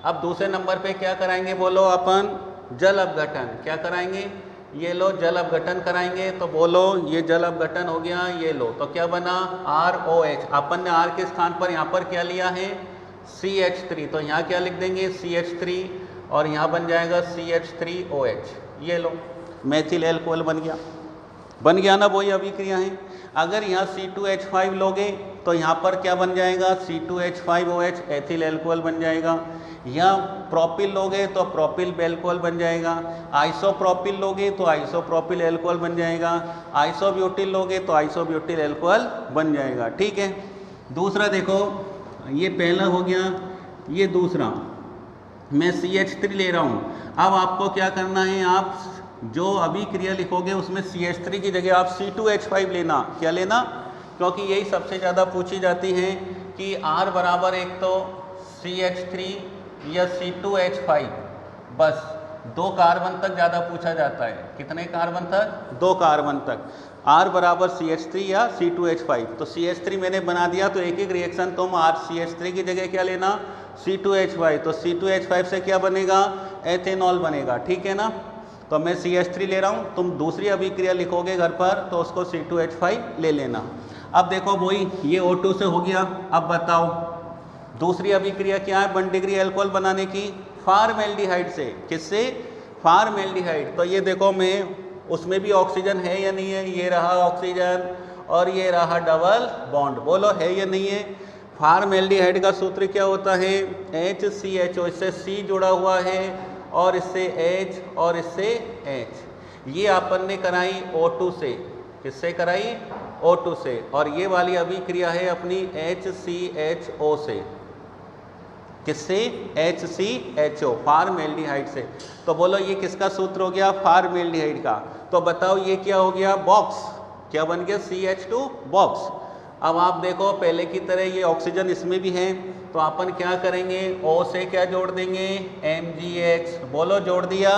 अब दूसरे नंबर पे क्या कराएंगे? बोलो अपन जल अपघटन। क्या कराएंगे? ये लो जल अपघटन कराएंगे। तो बोलो ये जल अपघटन हो गया, ये लो। तो क्या बना? ROH। अपन ने R के स्थान पर यहाँ पर क्या लिया है? CH3। तो यहाँ क्या लिख देंगे? CH3, और यहाँ बन जाएगा CH3OH। ये लो मेथिल एल्कोहल बन गया ना। वही अभिक्रिया है। अगर यहाँ C2H5 लोगे तो यहाँ पर क्या बन जाएगा? C2H5OH एथिल एल्कोहल बन जाएगा। यहाँ प्रोपिल लोगे तो प्रोपिल एल्कोहल बन जाएगा। आइसोप्रोपिल लोगे तो आइसोप्रोपिल एल्कोहल बन जाएगा। आइसोब्यूटिल लोगे तो आइसोब्यूटिल एल्कोहल बन जाएगा। ठीक है। दूसरा देखो, ये पहला हो गया ये दूसरा मैं CH3 ले रहा हूँ। अब आपको क्या करना है, आप जो अभी क्रिया लिखोगे उसमें CH3 की जगह आप C2H5 लेना। क्या लेना? क्योंकि यही सबसे ज़्यादा पूछी जाती है कि R बराबर एक तो CH3 या C2H5, बस 2 कार्बन तक ज़्यादा पूछा जाता है। कितने कार्बन तक? 2 कार्बन तक। R बराबर CH3 या C2H5। तो CH3 मैंने बना दिया, तो एक एक रिएक्शन तुम CH3 की जगह क्या लेना? C2H5। तो C2H5 से क्या बनेगा? एथेनॉल बनेगा। ठीक है ना? तो मैं CH3 ले रहा हूँ, तुम दूसरी अभिक्रिया लिखोगे घर पर तो उसको C2H5 ले लेना। अब देखो वही, ये O2 से हो गया। अब बताओ दूसरी अभिक्रिया क्या है 1 डिग्री अल्कोहल बनाने की? फॉर्मेल्डिहाइड से। किससे? फॉर्मेल्डिहाइड। तो ये देखो मैं, उसमें भी ऑक्सीजन है या नहीं है? ये रहा ऑक्सीजन और ये रहा डबल बॉन्ड। बोलो है या नहीं है? फॉर्मेल्डिहाइड का सूत्र क्या होता है? HCHO। इससे C जुड़ा हुआ है और इससे H और इससे H। ये अपन ने कराई O2 से। किससे कराई? O2 से। और ये वाली अभिक्रिया है अपनी HCHO से। किससे? HCHO, फॉर्मेल्डिहाइड से। तो बोलो ये किसका सूत्र हो गया? फॉर्मेल्डिहाइड का। तो बताओ ये क्या हो गया? बॉक्स। क्या बन गया? CH2 box. अब आप देखो पहले की तरह ये ऑक्सीजन इसमें भी है, तो अपन क्या करेंगे? O से क्या जोड़ देंगे? MgH। बोलो जोड़ दिया।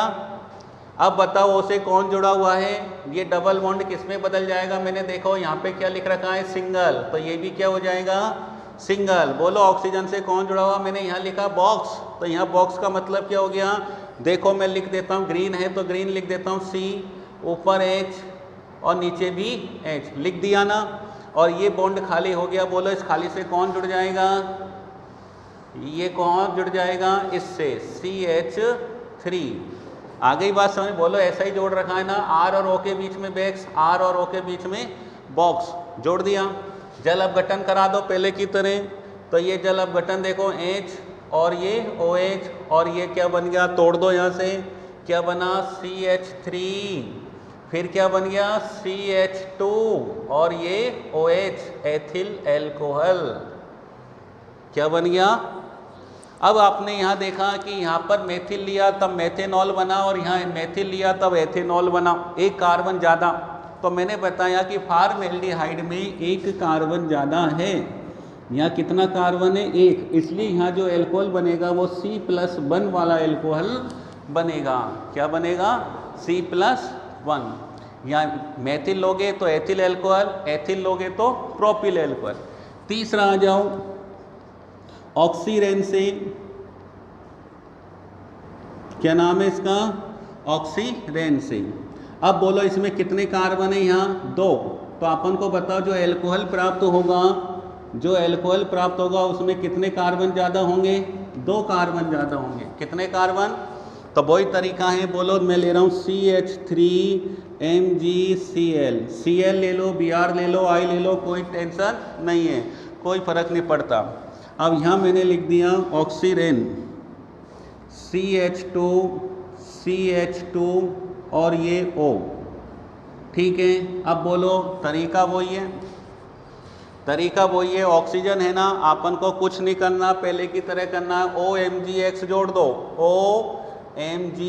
अब बताओ O से कौन जुड़ा हुआ है? ये डबल बॉन्ड किस में बदल जाएगा? मैंने देखो यहाँ पे क्या लिख रखा है? सिंगल। तो ये भी क्या हो जाएगा? सिंगल। बोलो ऑक्सीजन से कौन जुड़ा हुआ? मैंने यहाँ लिखा बॉक्स। तो यहाँ बॉक्स का मतलब क्या हो गया? देखो मैं लिख देता हूँ, ग्रीन है तो ग्रीन लिख देता हूँ C, ऊपर H और नीचे भी H लिख दिया ना। और ये बॉन्ड खाली हो गया। बोलो इस खाली से कौन जुड़ जाएगा? ये कौन जुड़ जाएगा? इससे CH3। आ गई बात समझ? बोलो ऐसा ही जोड़ रखा है ना, R और O के बीच में बैक्स, R और O के बीच में बॉक्स, जोड़ दिया। जल अपघटन करा दो पहले की तरह। तो ये जल अपघटन देखो H और ये OH, और ये क्या बन गया? तोड़ दो यहाँ से। क्या बना? CH3। फिर क्या बन गया? CH2 और ये OH, एथिल एल्कोहल। क्या बन गया? अब आपने यहाँ देखा कि यहाँ पर मेथिल लिया तब मेथेनॉल बना, और यहाँ मेथिल लिया तब एथेनॉल बना। एक कार्बन ज़्यादा। तो मैंने बताया कि फॉर्मेल्डिहाइड में एक कार्बन ज़्यादा है। यहाँ कितना कार्बन है? एक। इसलिए यहाँ जो एल्कोहल बनेगा वो C+1 वाला एल्कोहल बनेगा। क्या बनेगा? C+1। यहाँ मेथिल लोगे तो एथिल एल्कोहल, एथिल लोगे तो प्रोपिल एल्कोहल। तीसरा आ जाओ ऑक्सीरेन से। क्या नाम है इसका? ऑक्सीरेन से। अब बोलो इसमें कितने कार्बन है? यहाँ 2। तो अपन को बताओ जो एल्कोहल प्राप्त होगा, जो एल्कोहल प्राप्त होगा उसमें कितने कार्बन ज़्यादा होंगे? 2 कार्बन ज़्यादा होंगे। कितने कार्बन? तो वही तरीका है। बोलो मैं ले रहा हूँ CH3MgCl। Cl ले लो, Br ले लो, I ले लो, कोई टेंशन नहीं है, कोई फर्क नहीं पड़ता। अब यहाँ मैंने लिख दिया ऑक्सीरेन CH2 और ये O। ठीक है। अब बोलो तरीका वही है, तरीका वही है। ऑक्सीजन है ना, अपन को कुछ नहीं करना, पहले की तरह करना है। OMgX जोड़ दो, OMg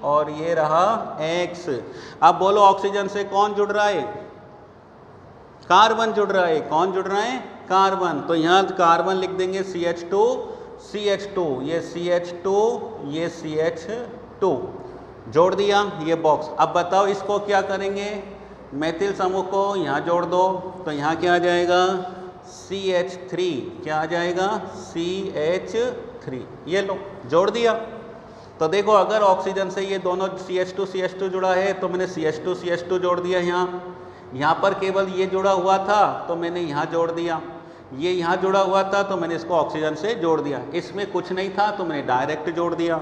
और ये रहा X। अब बोलो ऑक्सीजन से कौन जुड़ रहा है? कार्बन जुड़ रहा है। कौन जुड़ रहा है? कार्बन। तो यहाँ कार्बन लिख देंगे CH2, ये CH2, ये CH2, जोड़ दिया ये बॉक्स। अब बताओ इसको क्या करेंगे? मेथिल समूह को यहाँ जोड़ दो, तो यहाँ क्या आ जाएगा? CH3। क्या आ जाएगा? CH3। ये लो, जोड़ दिया। तो देखो अगर ऑक्सीजन से ये दोनों CH2 जुड़ा है तो मैंने CH2 जोड़ दिया। यहाँ पर केवल ये जुड़ा हुआ था तो मैंने यहाँ जोड़ दिया, ये यहाँ जुड़ा हुआ था तो मैंने इसको ऑक्सीजन से जोड़ दिया। इसमें कुछ नहीं था तो मैंने डायरेक्ट जोड़ दिया।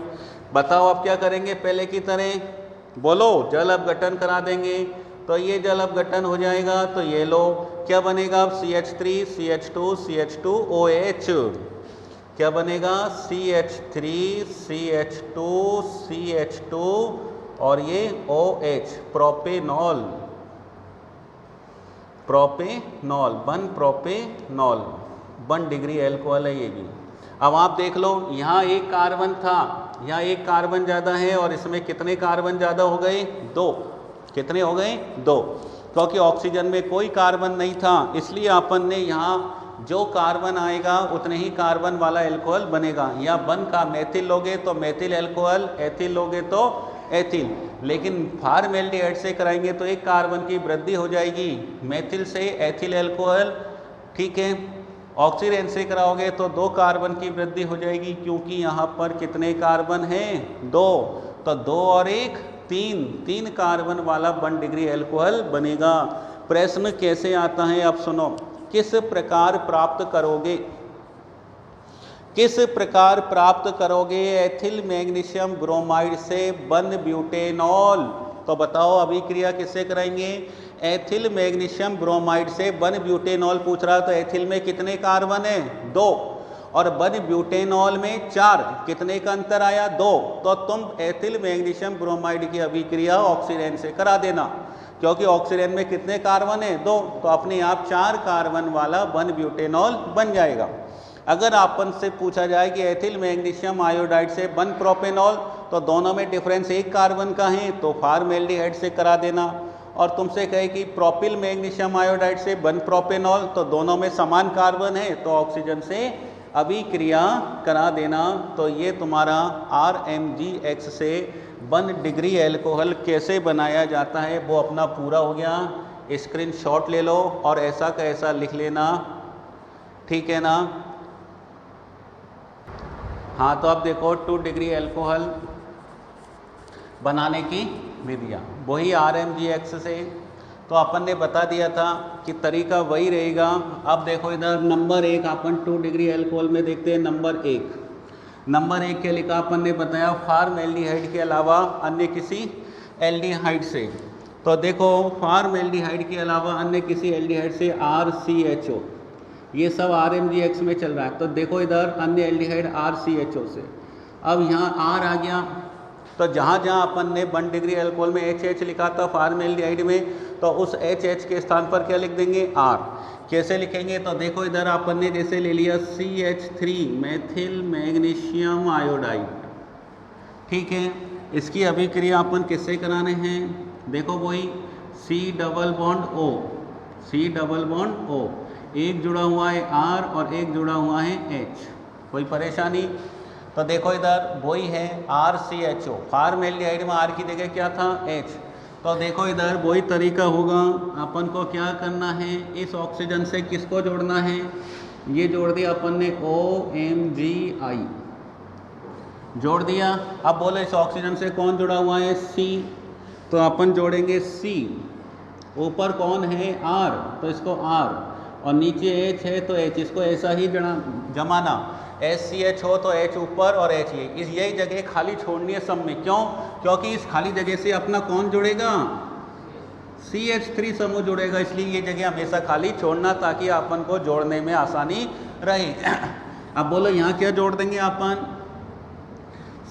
बताओ अब क्या करेंगे? पहले की तरह बोलो जल अपघटन करा देंगे। तो ये जल अपघटन हो जाएगा, तो ये लो क्या बनेगा? अब CH3 CH2 OH। क्या बनेगा? CH3 CH2 और ये OH, प्रोपेनॉल। 1 डिग्री एल्कोहल है ये भी। अब आप देख लो, यहाँ एक कार्बन था, यहाँ एक कार्बन ज़्यादा है और इसमें कितने कार्बन ज़्यादा हो गए? 2। कितने हो गए? 2, क्योंकि ऑक्सीजन में कोई कार्बन नहीं था, इसलिए अपन ने यहाँ जो कार्बन आएगा उतने ही कार्बन वाला एल्कोहल बनेगा। या बन का मेथिल लोगे तो मेथिल एल्कोहल, एथिल लोगे तो एथिल। लेकिन फॉर्मेल्डिहाइड से कराएंगे तो एक कार्बन की वृद्धि हो जाएगी, मेथिल से एथिल एल्कोहल, ठीक है। ऑक्सीजन से कराओगे तो 2 कार्बन की वृद्धि हो जाएगी, क्योंकि यहाँ पर कितने कार्बन हैं? 2। तो 2 और 1 3 कार्बन वाला 1 डिग्री एल्कोहल बनेगा। प्रश्न कैसे आता है अब सुनो, किस प्रकार प्राप्त करोगे? किस प्रकार प्राप्त करोगे एथिल मैग्नीशियम ब्रोमाइड से 1 ब्यूटेनॉल? तो बताओ अभिक्रिया किससे कराएंगे? एथिल मैग्नीशियम ब्रोमाइड से 1 ब्यूटेनॉल पूछ रहा, तो एथिल में कितने कार्बन है? 2, और 1 ब्यूटेनॉल में 4, कितने का अंतर आया? 2। तो तुम एथिल मैग्नीशियम ब्रोमाइड की अभिक्रिया ऑक्सीजन से करा देना, क्योंकि ऑक्सीजन में कितने कार्बन है? 2, तो अपने आप 4 कार्बन वाला 1 ब्यूटेनॉल बन जाएगा। अगर अपन से पूछा जाए कि एथिल मैग्नीशियम आयोडाइड से 1 प्रोपेनॉल, तो दोनों में डिफरेंस 1 कार्बन का है, तो फॉर्मेल्डिहाइड से करा देना। और तुमसे कहे कि प्रोपिल मैग्नीशियम आयोडाइड से 1 प्रोपेनॉल, तो दोनों में समान कार्बन है, तो ऑक्सीजन से अभिक्रिया करा देना। तो ये तुम्हारा RMgX से 1 डिग्री एल्कोहल कैसे बनाया जाता है वो अपना पूरा हो गया। स्क्रीनशॉट ले लो और ऐसा का ऐसा लिख लेना, ठीक है ना। हाँ, तो अब देखो 2 डिग्री एल्कोहल बनाने की विधियाँ वही RMgX से, तो अपन ने बता दिया था कि तरीका वही रहेगा। अब देखो इधर नंबर 1 अपन 2 डिग्री एल्कोहल में देखते हैं। नंबर 1 के लिखा अपन ने बताया फॉर्मेल्डिहाइड के अलावा अन्य किसी एल्डिहाइड से। तो देखो फॉर्मेल्डिहाइड के अलावा अन्य किसी एल्डिहाइड से RCHO, ये सब RMgX में चल रहा है। तो देखो इधर अन्य एल्डिहाइड RCHO से, अब यहाँ R आ गया, तो जहाँ जहाँ अपन ने 1 डिग्री एल्कोहल में HH लिखा था फॉर्मेल्डिहाइड में, तो उस HH के स्थान पर क्या लिख देंगे? R। कैसे लिखेंगे? तो देखो इधर अपन ने जैसे ले लिया CH3 मेथिल मैग्नीशियम आयोडाइड, ठीक है। इसकी अभिक्रिया अपन किससे कराने हैं? देखो वही C डबल बॉन्ड O, एक जुड़ा हुआ है R और एक जुड़ा हुआ है H। कोई परेशानी? तो देखो इधर वही है RCHO, फॉर्मेल्डिहाइड में R की जगह क्या था? H। तो देखो इधर वही तरीका होगा, अपन को क्या करना है? इस ऑक्सीजन से किसको जोड़ना है? ये जोड़ दिया अपन ने OMgI, जोड़ दिया। अब बोलो इस ऑक्सीजन से कौन जुड़ा हुआ है? C, तो अपन जोड़ेंगे C। ऊपर कौन है? R, तो इसको R, और नीचे H है तो H, इसको ऐसा ही जमाना। SCH हो तो H ऊपर और H यही जगह खाली छोड़नी है सब में। क्यों? क्योंकि इस खाली जगह से अपना कौन जुड़ेगा? CH3 समूह जुड़ेगा, इसलिए ये जगह हमेशा खाली छोड़ना ताकि अपन को जोड़ने में आसानी रहे। अब बोलो यहाँ क्या जोड़ देंगे अपन?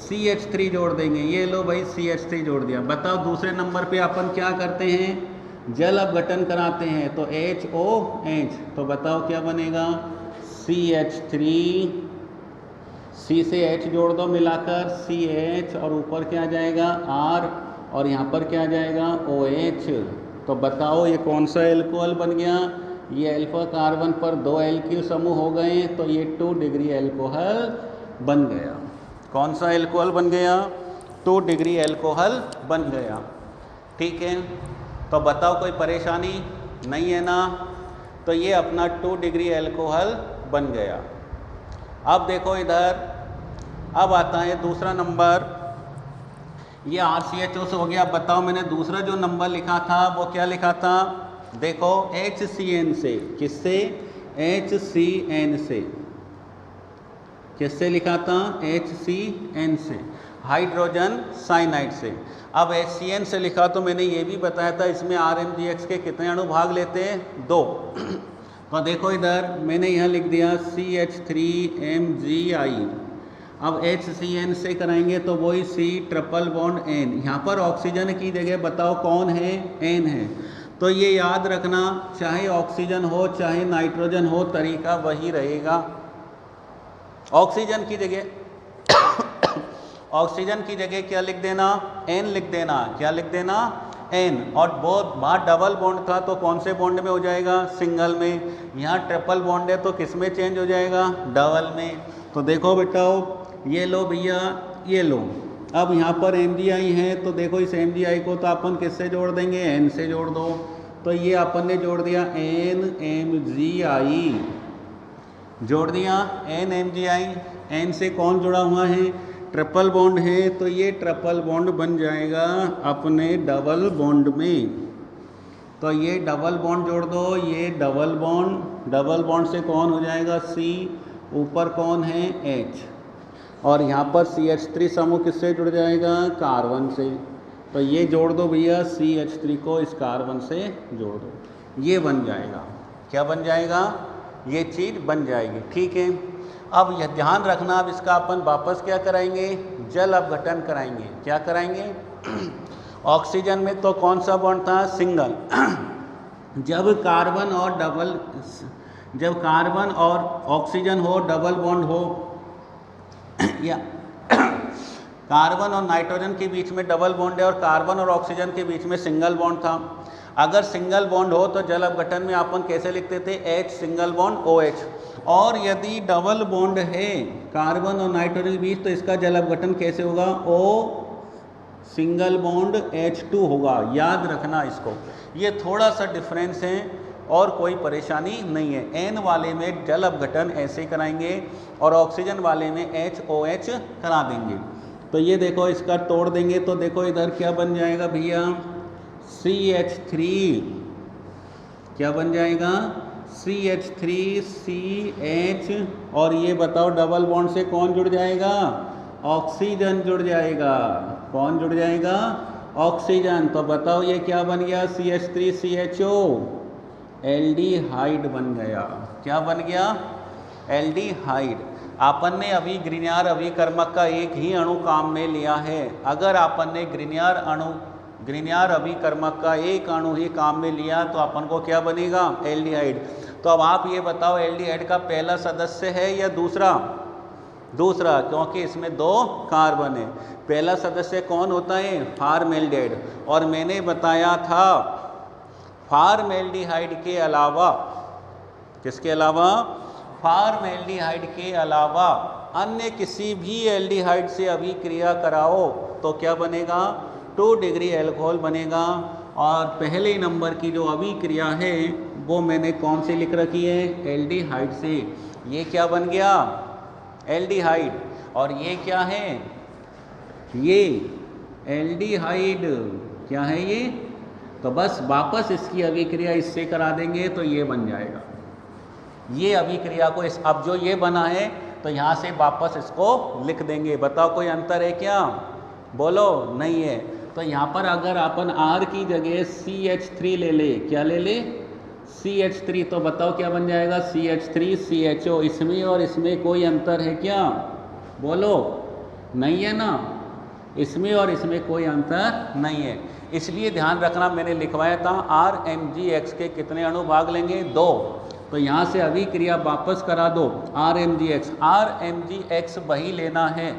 CH3 जोड़ देंगे। ये लो भाई CH3 जोड़ दिया। बताओ दूसरे नंबर पे अपन क्या करते हैं? जल अपघटन कराते हैं, तो HOH, तो बताओ क्या बनेगा? CH3, C से H जोड़ दो मिलाकर CH, और ऊपर क्या जाएगा? R, और यहाँ पर क्या जाएगा? OH। तो बताओ ये कौन सा एल्कोहल बन गया? ये अल्फा कार्बन पर 2 एल्किल समूह हो गए, तो ये 2 डिग्री एल्कोहल बन गया। कौन सा एल्कोहल बन गया? 2 डिग्री एल्कोहल बन गया, ठीक है। तो बताओ कोई परेशानी नहीं है ना? तो ये अपना 2 डिग्री एल्कोहल बन गया। अब देखो इधर, अब आता है दूसरा नंबर। ये RCHO से हो गया। बताओ मैंने दूसरा जो नंबर लिखा था वो क्या लिखा था? देखो HCN से। किससे? HCN से। किससे लिखा था? HCN से, हाइड्रोजन साइनाइड से। अब HCN से लिखा तो मैंने ये भी बताया था इसमें RMgX के कितने अणु भाग लेते हैं? 2। तो देखो इधर मैंने यहाँ लिख दिया CH3MgI। अब HCN से कराएंगे तो वही C ट्रिपल बॉन्ड N। यहाँ पर ऑक्सीजन की जगह बताओ कौन है? N है। तो ये याद रखना, चाहे ऑक्सीजन हो चाहे नाइट्रोजन हो, तरीका वही रहेगा। ऑक्सीजन की जगह ऑक्सीजन की जगह क्या लिख देना, एन लिख देना, क्या लिख देना, एन। और बहुत बाहर डबल बॉन्ड था तो कौन से बॉन्ड में हो जाएगा, सिंगल में। यहाँ ट्रिपल बॉन्ड है तो किस में चेंज हो जाएगा, डबल में। तो देखो बेटाओ, ये लो भैया, ये लो। अब यहाँ पर MgI है तो देखो इस MgI को तो अपन किससे जोड़ देंगे, N से जोड़ दो। तो ये अपन ने जोड़ दिया NMgI, जोड़ दिया NMgI। N से कौन जुड़ा हुआ है, ट्रिपल बॉन्ड है, तो ये ट्रिपल बॉन्ड बन जाएगा अपने डबल बॉन्ड में। तो ये डबल बॉन्ड जोड़ दो, ये डबल बॉन्ड से कौन हो जाएगा, C, ऊपर कौन है, H, और यहाँ पर CH3 समूह किससे जुड़ जाएगा, कार्बन से। तो ये जोड़ दो भैया, CH3 को इस कार्बन से जोड़ दो, ये बन जाएगा, क्या बन जाएगा, ये चीज़ बन जाएगी। ठीक है, अब यह ध्यान रखना, अब इसका अपन वापस क्या कराएंगे, जल अपघटन कराएंगे। क्या कराएंगे, ऑक्सीजन में तो कौन सा बॉन्ड था, सिंगल। जब कार्बन और ऑक्सीजन हो, डबल बॉन्ड हो, या कार्बन और नाइट्रोजन के बीच में डबल बॉन्ड है और कार्बन और ऑक्सीजन के बीच में सिंगल बॉन्ड था। अगर सिंगल बॉन्ड हो तो जल अपघटन में अपन कैसे लिखते थे, H सिंगल बॉन्ड OH। और यदि डबल बॉन्ड है कार्बन और नाइट्रोजन के बीच तो इसका जल अपघटन कैसे होगा, O सिंगल बॉन्ड H2 होगा। याद रखना इसको, ये थोड़ा सा डिफरेंस है और कोई परेशानी नहीं है। N वाले में जल अपघटन ऐसे कराएंगे और ऑक्सीजन वाले में HOH करा देंगे। तो ये देखो, इसका तोड़ देंगे तो देखो इधर क्या बन जाएगा भैया, CH3, क्या बन जाएगा, CH3CH। और ये बताओ डबल बॉन्ड से कौन जुड़ जाएगा, ऑक्सीजन जुड़ जाएगा। कौन जुड़ जाएगा, ऑक्सीजन। तो बताओ ये क्या बन गया, CH3CHO, एल्डिहाइड बन गया। क्या बन गया, एल्डिहाइड। आपन ने अभी ग्रिग्नार अभिकर्मक का एक ही अणु काम में लिया है। अगर आपन ने ग्रिग्नार अभिकर्मक का एक अणु ही काम में लिया तो अपन को क्या बनेगा, एल्डिहाइड। तो अब आप ये बताओ, एल्डिहाइड का पहला सदस्य है या दूसरा, क्योंकि इसमें 2 कार्बन है। पहला सदस्य कौन होता है, फॉर्मेल्डिहाइड। और मैंने बताया था फॉर्मेल्डिहाइड के अलावा, किसके अलावा, फॉर्मेल्डिहाइड के अलावा अन्य किसी भी एल्डिहाइड से अभिक्रिया कराओ तो क्या बनेगा, 2 डिग्री एल्कोहल बनेगा। और पहले नंबर की जो अभिक्रिया है वो मैंने कौन सी लिख रखी है, एल्डिहाइड से। ये क्या बन गया, एल्डिहाइड। और ये क्या है, ये एल्डिहाइड। क्या है ये, तो बस वापस इसकी अभिक्रिया इससे करा देंगे तो ये बन जाएगा। ये अभिक्रिया को अब जो ये बना है तो यहाँ से वापस इसको लिख देंगे। बताओ कोई अंतर है क्या, बोलो, नहीं है। तो यहाँ पर अगर अपन R की जगह CH3 ले ले, क्या ले ले, CH3, तो बताओ क्या बन जाएगा, CH3CHO। इसमें और इसमें कोई अंतर है क्या, बोलो, नहीं है ना, इसमें और इसमें कोई अंतर नहीं है। इसलिए ध्यान रखना, मैंने लिखवाया था RMgX के कितने अणु भाग लेंगे, 2। तो यहाँ से अभिक्रिया वापस करा दो, RMgX वही लेना है,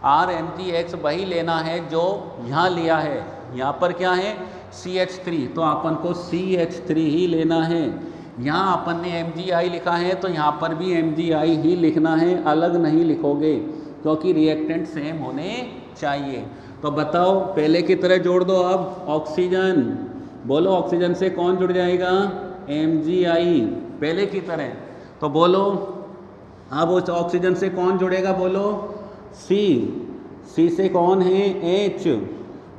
RMgX वही लेना है जो यहाँ लिया है। यहाँ पर क्या है, CH3, तो अपन को CH3 ही लेना है। यहाँ अपन ने MgI लिखा है तो यहाँ पर भी MgI ही लिखना है, अलग नहीं लिखोगे क्योंकि रिएक्टेंट सेम होने चाहिए। तो बताओ, पहले की तरह जोड़ दो। अब ऑक्सीजन, बोलो, ऑक्सीजन से कौन जुड़ जाएगा, MgI, पहले की तरह। तो बोलो, अब उस ऑक्सीजन से कौन जुड़ेगा, बोलो, C से कौन है, H,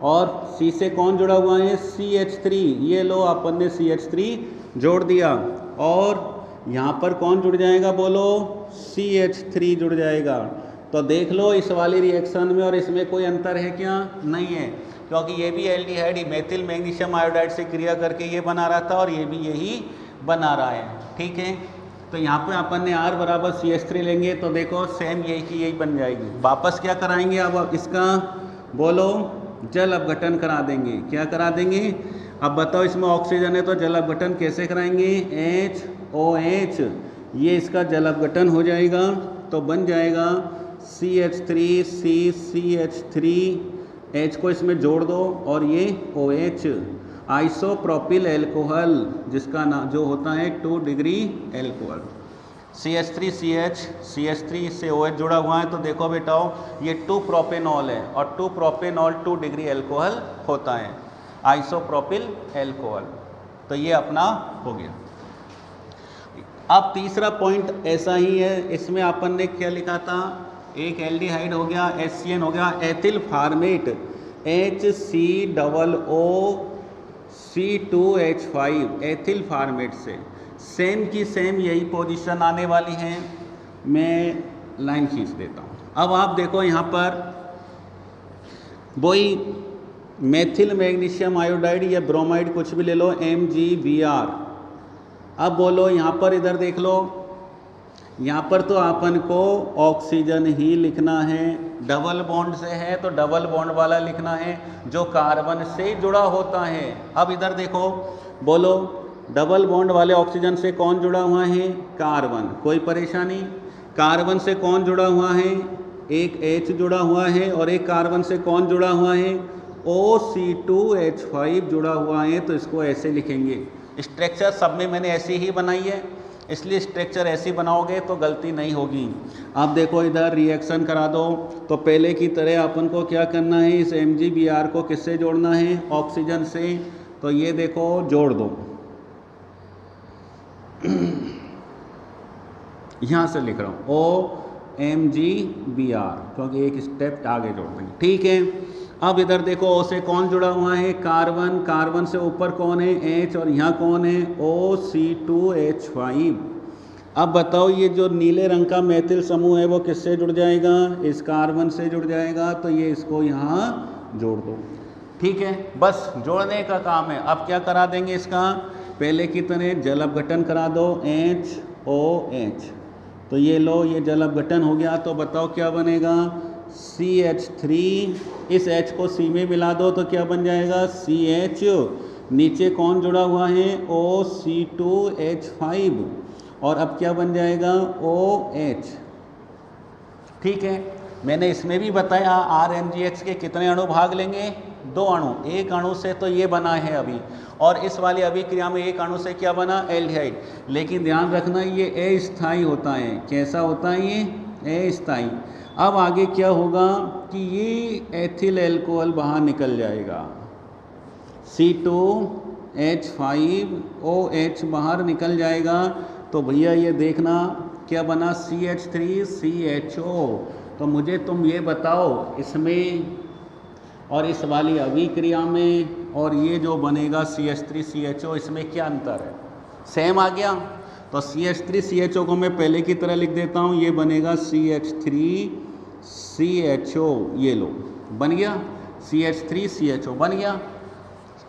और C से कौन जुड़ा हुआ है, CH3। ये लो, अपन ने CH3 जोड़ दिया। और यहाँ पर कौन जुड़ जाएगा, बोलो, CH3 जुड़ जाएगा। तो देख लो, इस वाली रिएक्शन में और इसमें कोई अंतर है क्या, नहीं है, क्योंकि ये भी एल्डिहाइड मेथिल मैग्नीशियम आयोडाइड से क्रिया करके ये बना रहा था और ये भी यही बना रहा है। ठीक है, तो यहाँ पे अपन ने R बराबर CH3 लेंगे तो देखो सेम यही की यही बन जाएगी। वापस क्या कराएंगे, अब इसका बोलो, जल अपघटन करा देंगे। क्या करा देंगे, अब बताओ, इसमें ऑक्सीजन है तो जल अपघटन कैसे कराएंगे, HOH, ये इसका जल अपघटन हो जाएगा। तो बन जाएगा CH3CCH3, H को इसमें जोड़ दो और ये OH, आइसोप्रोपिल एल्कोहल जिसका नाम जो होता है 2 डिग्री एल्कोहल। CH3CH, CH3 से OH जुड़ा हुआ है, तो देखो बेटाओ ये 2 प्रोपेनॉल है और 2 प्रोपेनॉल 2 डिग्री एल्कोहल होता है, आइसोप्रोपिल एल्कोहल। तो ये अपना हो गया। अब तीसरा पॉइंट ऐसा ही है, इसमें अपन ने क्या लिखा था, एक एल्डिहाइड हो गया, HCN हो गया, ethyl format HCOOC2H5 ethyl format से सेम की सेम यही पोजीशन आने वाली है। मैं लाइन खींच देता हूँ। अब आप देखो यहाँ पर वही मेथिल मैग्नीशियम आयोडाइड या ब्रोमाइड कुछ भी ले लो, MgBr। अब बोलो यहाँ पर इधर देख लो, यहाँ पर तो अपन को ऑक्सीजन ही लिखना है, डबल बॉन्ड से है तो डबल बॉन्ड वाला लिखना है जो कार्बन से जुड़ा होता है। अब इधर देखो, बोलो डबल बॉन्ड वाले ऑक्सीजन से कौन जुड़ा हुआ है, कार्बन। कोई परेशानी? कार्बन से कौन जुड़ा हुआ है, एक H जुड़ा हुआ है, और एक कार्बन से कौन जुड़ा हुआ है, OC2H5 जुड़ा हुआ है। तो इसको ऐसे लिखेंगे। स्ट्रक्चर सब में मैंने ऐसी ही बनाई है, इसलिए स्ट्रक्चर ऐसी बनाओगे तो गलती नहीं होगी। अब देखो इधर रिएक्शन करा दो, तो पहले की तरह अपन को क्या करना है, इस MgBr को किससे जोड़ना है, ऑक्सीजन से। तो ये देखो जोड़ दो, यहाँ से लिख रहा हूँ OMgBr, क्योंकि एक स्टेप आगे जोड़ देंगे, ठीक है। अब इधर देखो O से कौन जुड़ा हुआ है, कार्बन। कार्बन से ऊपर कौन है, H, और यहाँ कौन है, OC2H5। अब बताओ ये जो नीले रंग का मेथिल समूह है वो किससे जुड़ जाएगा, इस कार्बन से जुड़ जाएगा। तो ये इसको यहाँ जोड़ दो, ठीक है। बस जोड़ने का काम है। अब क्या करा देंगे, इसका पहले की तरह जल अपघटन करा दो, HOH। तो ये लो, ये जल अपघटन हो गया। तो बताओ क्या बनेगा, CH3, इस H को C में मिला दो तो क्या बन जाएगा, CH। नीचे कौन जुड़ा हुआ है, OC2H5, और अब क्या बन जाएगा, OH, ठीक है। मैंने इसमें भी बताया RMGX के कितने अणु भाग लेंगे, 2 अणु। एक अणु से तो ये बना है अभी, और इस वाली अभिक्रिया में एक अणु से क्या बना, एल्डिहाइड। लेकिन ध्यान रखना ये अस्थायी होता है। कैसा होता है ये, अस्थायी। अब आगे क्या होगा कि ये एथिल एल्कोहल बाहर निकल जाएगा, C2H5OH बाहर निकल जाएगा। तो भैया ये देखना क्या बना, CH3CHO। तो मुझे तुम ये बताओ इसमें और इस वाली अभिक्रिया में और ये जो बनेगा CH3CHO, इसमें क्या अंतर है, सेम आ गया। तो CH3CHO को मैं पहले की तरह लिख देता हूँ, ये बनेगा CH3CHO। ये लो बन गया, CH3CHO बन गया।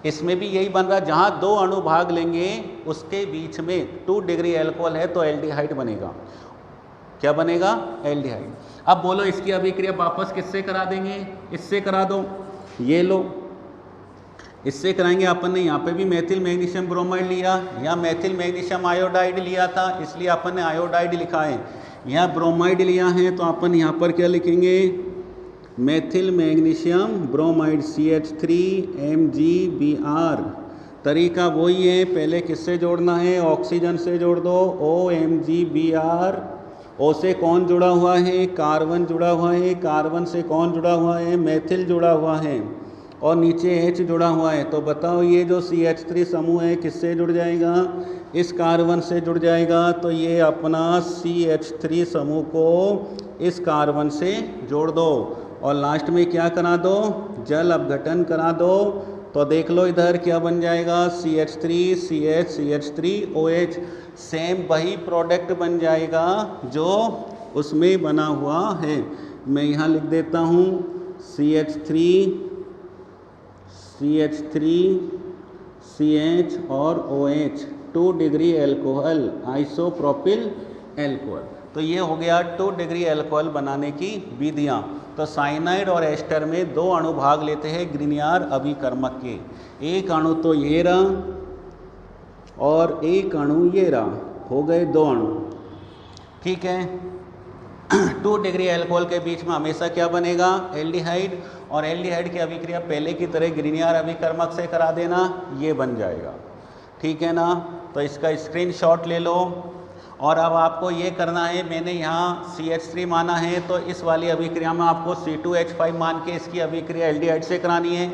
इसमें भी यही बन रहा, जहाँ 2 अणु भाग लेंगे उसके बीच में 2 डिग्री एल्कोहल है तो एल्डिहाइड बनेगा। क्या बनेगा, एल्डिहाइड। अब बोलो इसकी अभिक्रिया वापस किससे करा देंगे, इससे करा दो। ये लो, इससे कराएंगे। अपन ने यहाँ पे भी मेथिल मैग्नीशियम ब्रोमाइड लिया, यहाँ मेथिल मैग्नीशियम आयोडाइड लिया था, इसलिए अपन ने आयोडाइड लिखा है। यहाँ ब्रोमाइड लिया है तो अपन यहाँ पर क्या लिखेंगे, मेथिल मैग्नीशियम ब्रोमाइड CH3MgBr। तरीका वही है, पहले किससे जोड़ना है, ऑक्सीजन से जोड़ दो, OMgBr। O से कौन जुड़ा हुआ है, कार्बन जुड़ा हुआ है। कार्बन से कौन जुड़ा हुआ है, मेथिल जुड़ा हुआ है, और नीचे H जुड़ा हुआ है। तो बताओ ये जो CH3 समूह है किससे जुड़ जाएगा, इस कार्बन से जुड़ जाएगा। तो ये अपना CH3 समूह को इस कार्बन से जोड़ दो, और लास्ट में क्या करा दो, जल अपघटन करा दो। तो देख लो इधर क्या बन जाएगा, CH3CH3OH। सेम वही प्रोडक्ट बन जाएगा जो उसमें बना हुआ है। मैं यहाँ लिख देता हूँ CH3CH और OH, 2 degree alcohol, isopropyl alcohol. तो ये हो गया 2 डिग्री एल्कोहल बनाने की विधियाँ। तो साइनाइड और एस्टर में 2 अणु भाग लेते हैं ग्रिग्नियर अभिकर्मक के। एक अणु तो ये रहा और एक अणु ये रहा, हो गए 2 अणु, ठीक है। 2 डिग्री एल्कोहल के बीच में हमेशा क्या बनेगा, एल्डिहाइड, और एल्डिहाइड की अभिक्रिया पहले की तरह ग्रीनियर अभिकर्मक से करा देना, ये बन जाएगा। ठीक है ना, तो इसका स्क्रीनशॉट ले लो। और अब आपको ये करना है, मैंने यहाँ CH3 माना है तो इस वाली अभिक्रिया में आपको C2H5 मान के इसकी अभिक्रिया एल्डिहाइड से करानी है।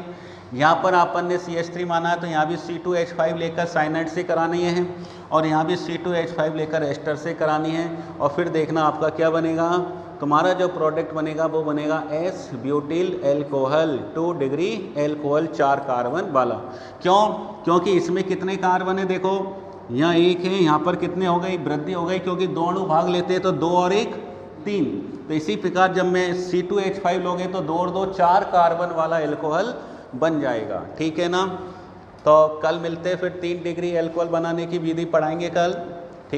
यहाँ पर अपन ने CH3 माना है तो यहाँ भी C2H5 लेकर साइनाइड से करानी है, और यहाँ भी C2H5 लेकर एस्टर से करानी है। और फिर देखना आपका क्या बनेगा, तुम्हारा जो प्रोडक्ट बनेगा वो बनेगा S butyl alcohol, 2 degree alcohol 4 carbon वाला। क्यों? क्योंकि इसमें कितने कार्बन है, देखो यहाँ 1 है, यहाँ पर कितने हो गई, वृद्धि हो गई, क्योंकि 2 अणु भाग लेते हैं तो 2 और 1 3। तो इसी प्रकार जब मैं C2H5 लोगे तो 2 और 2 4 कार्बन वाला एल्कोहल बन जाएगा। ठीक है ना, तो कल मिलते हैं फिर 3 डिग्री एल्कोहल बनाने की विधि पढ़ाएंगे कल।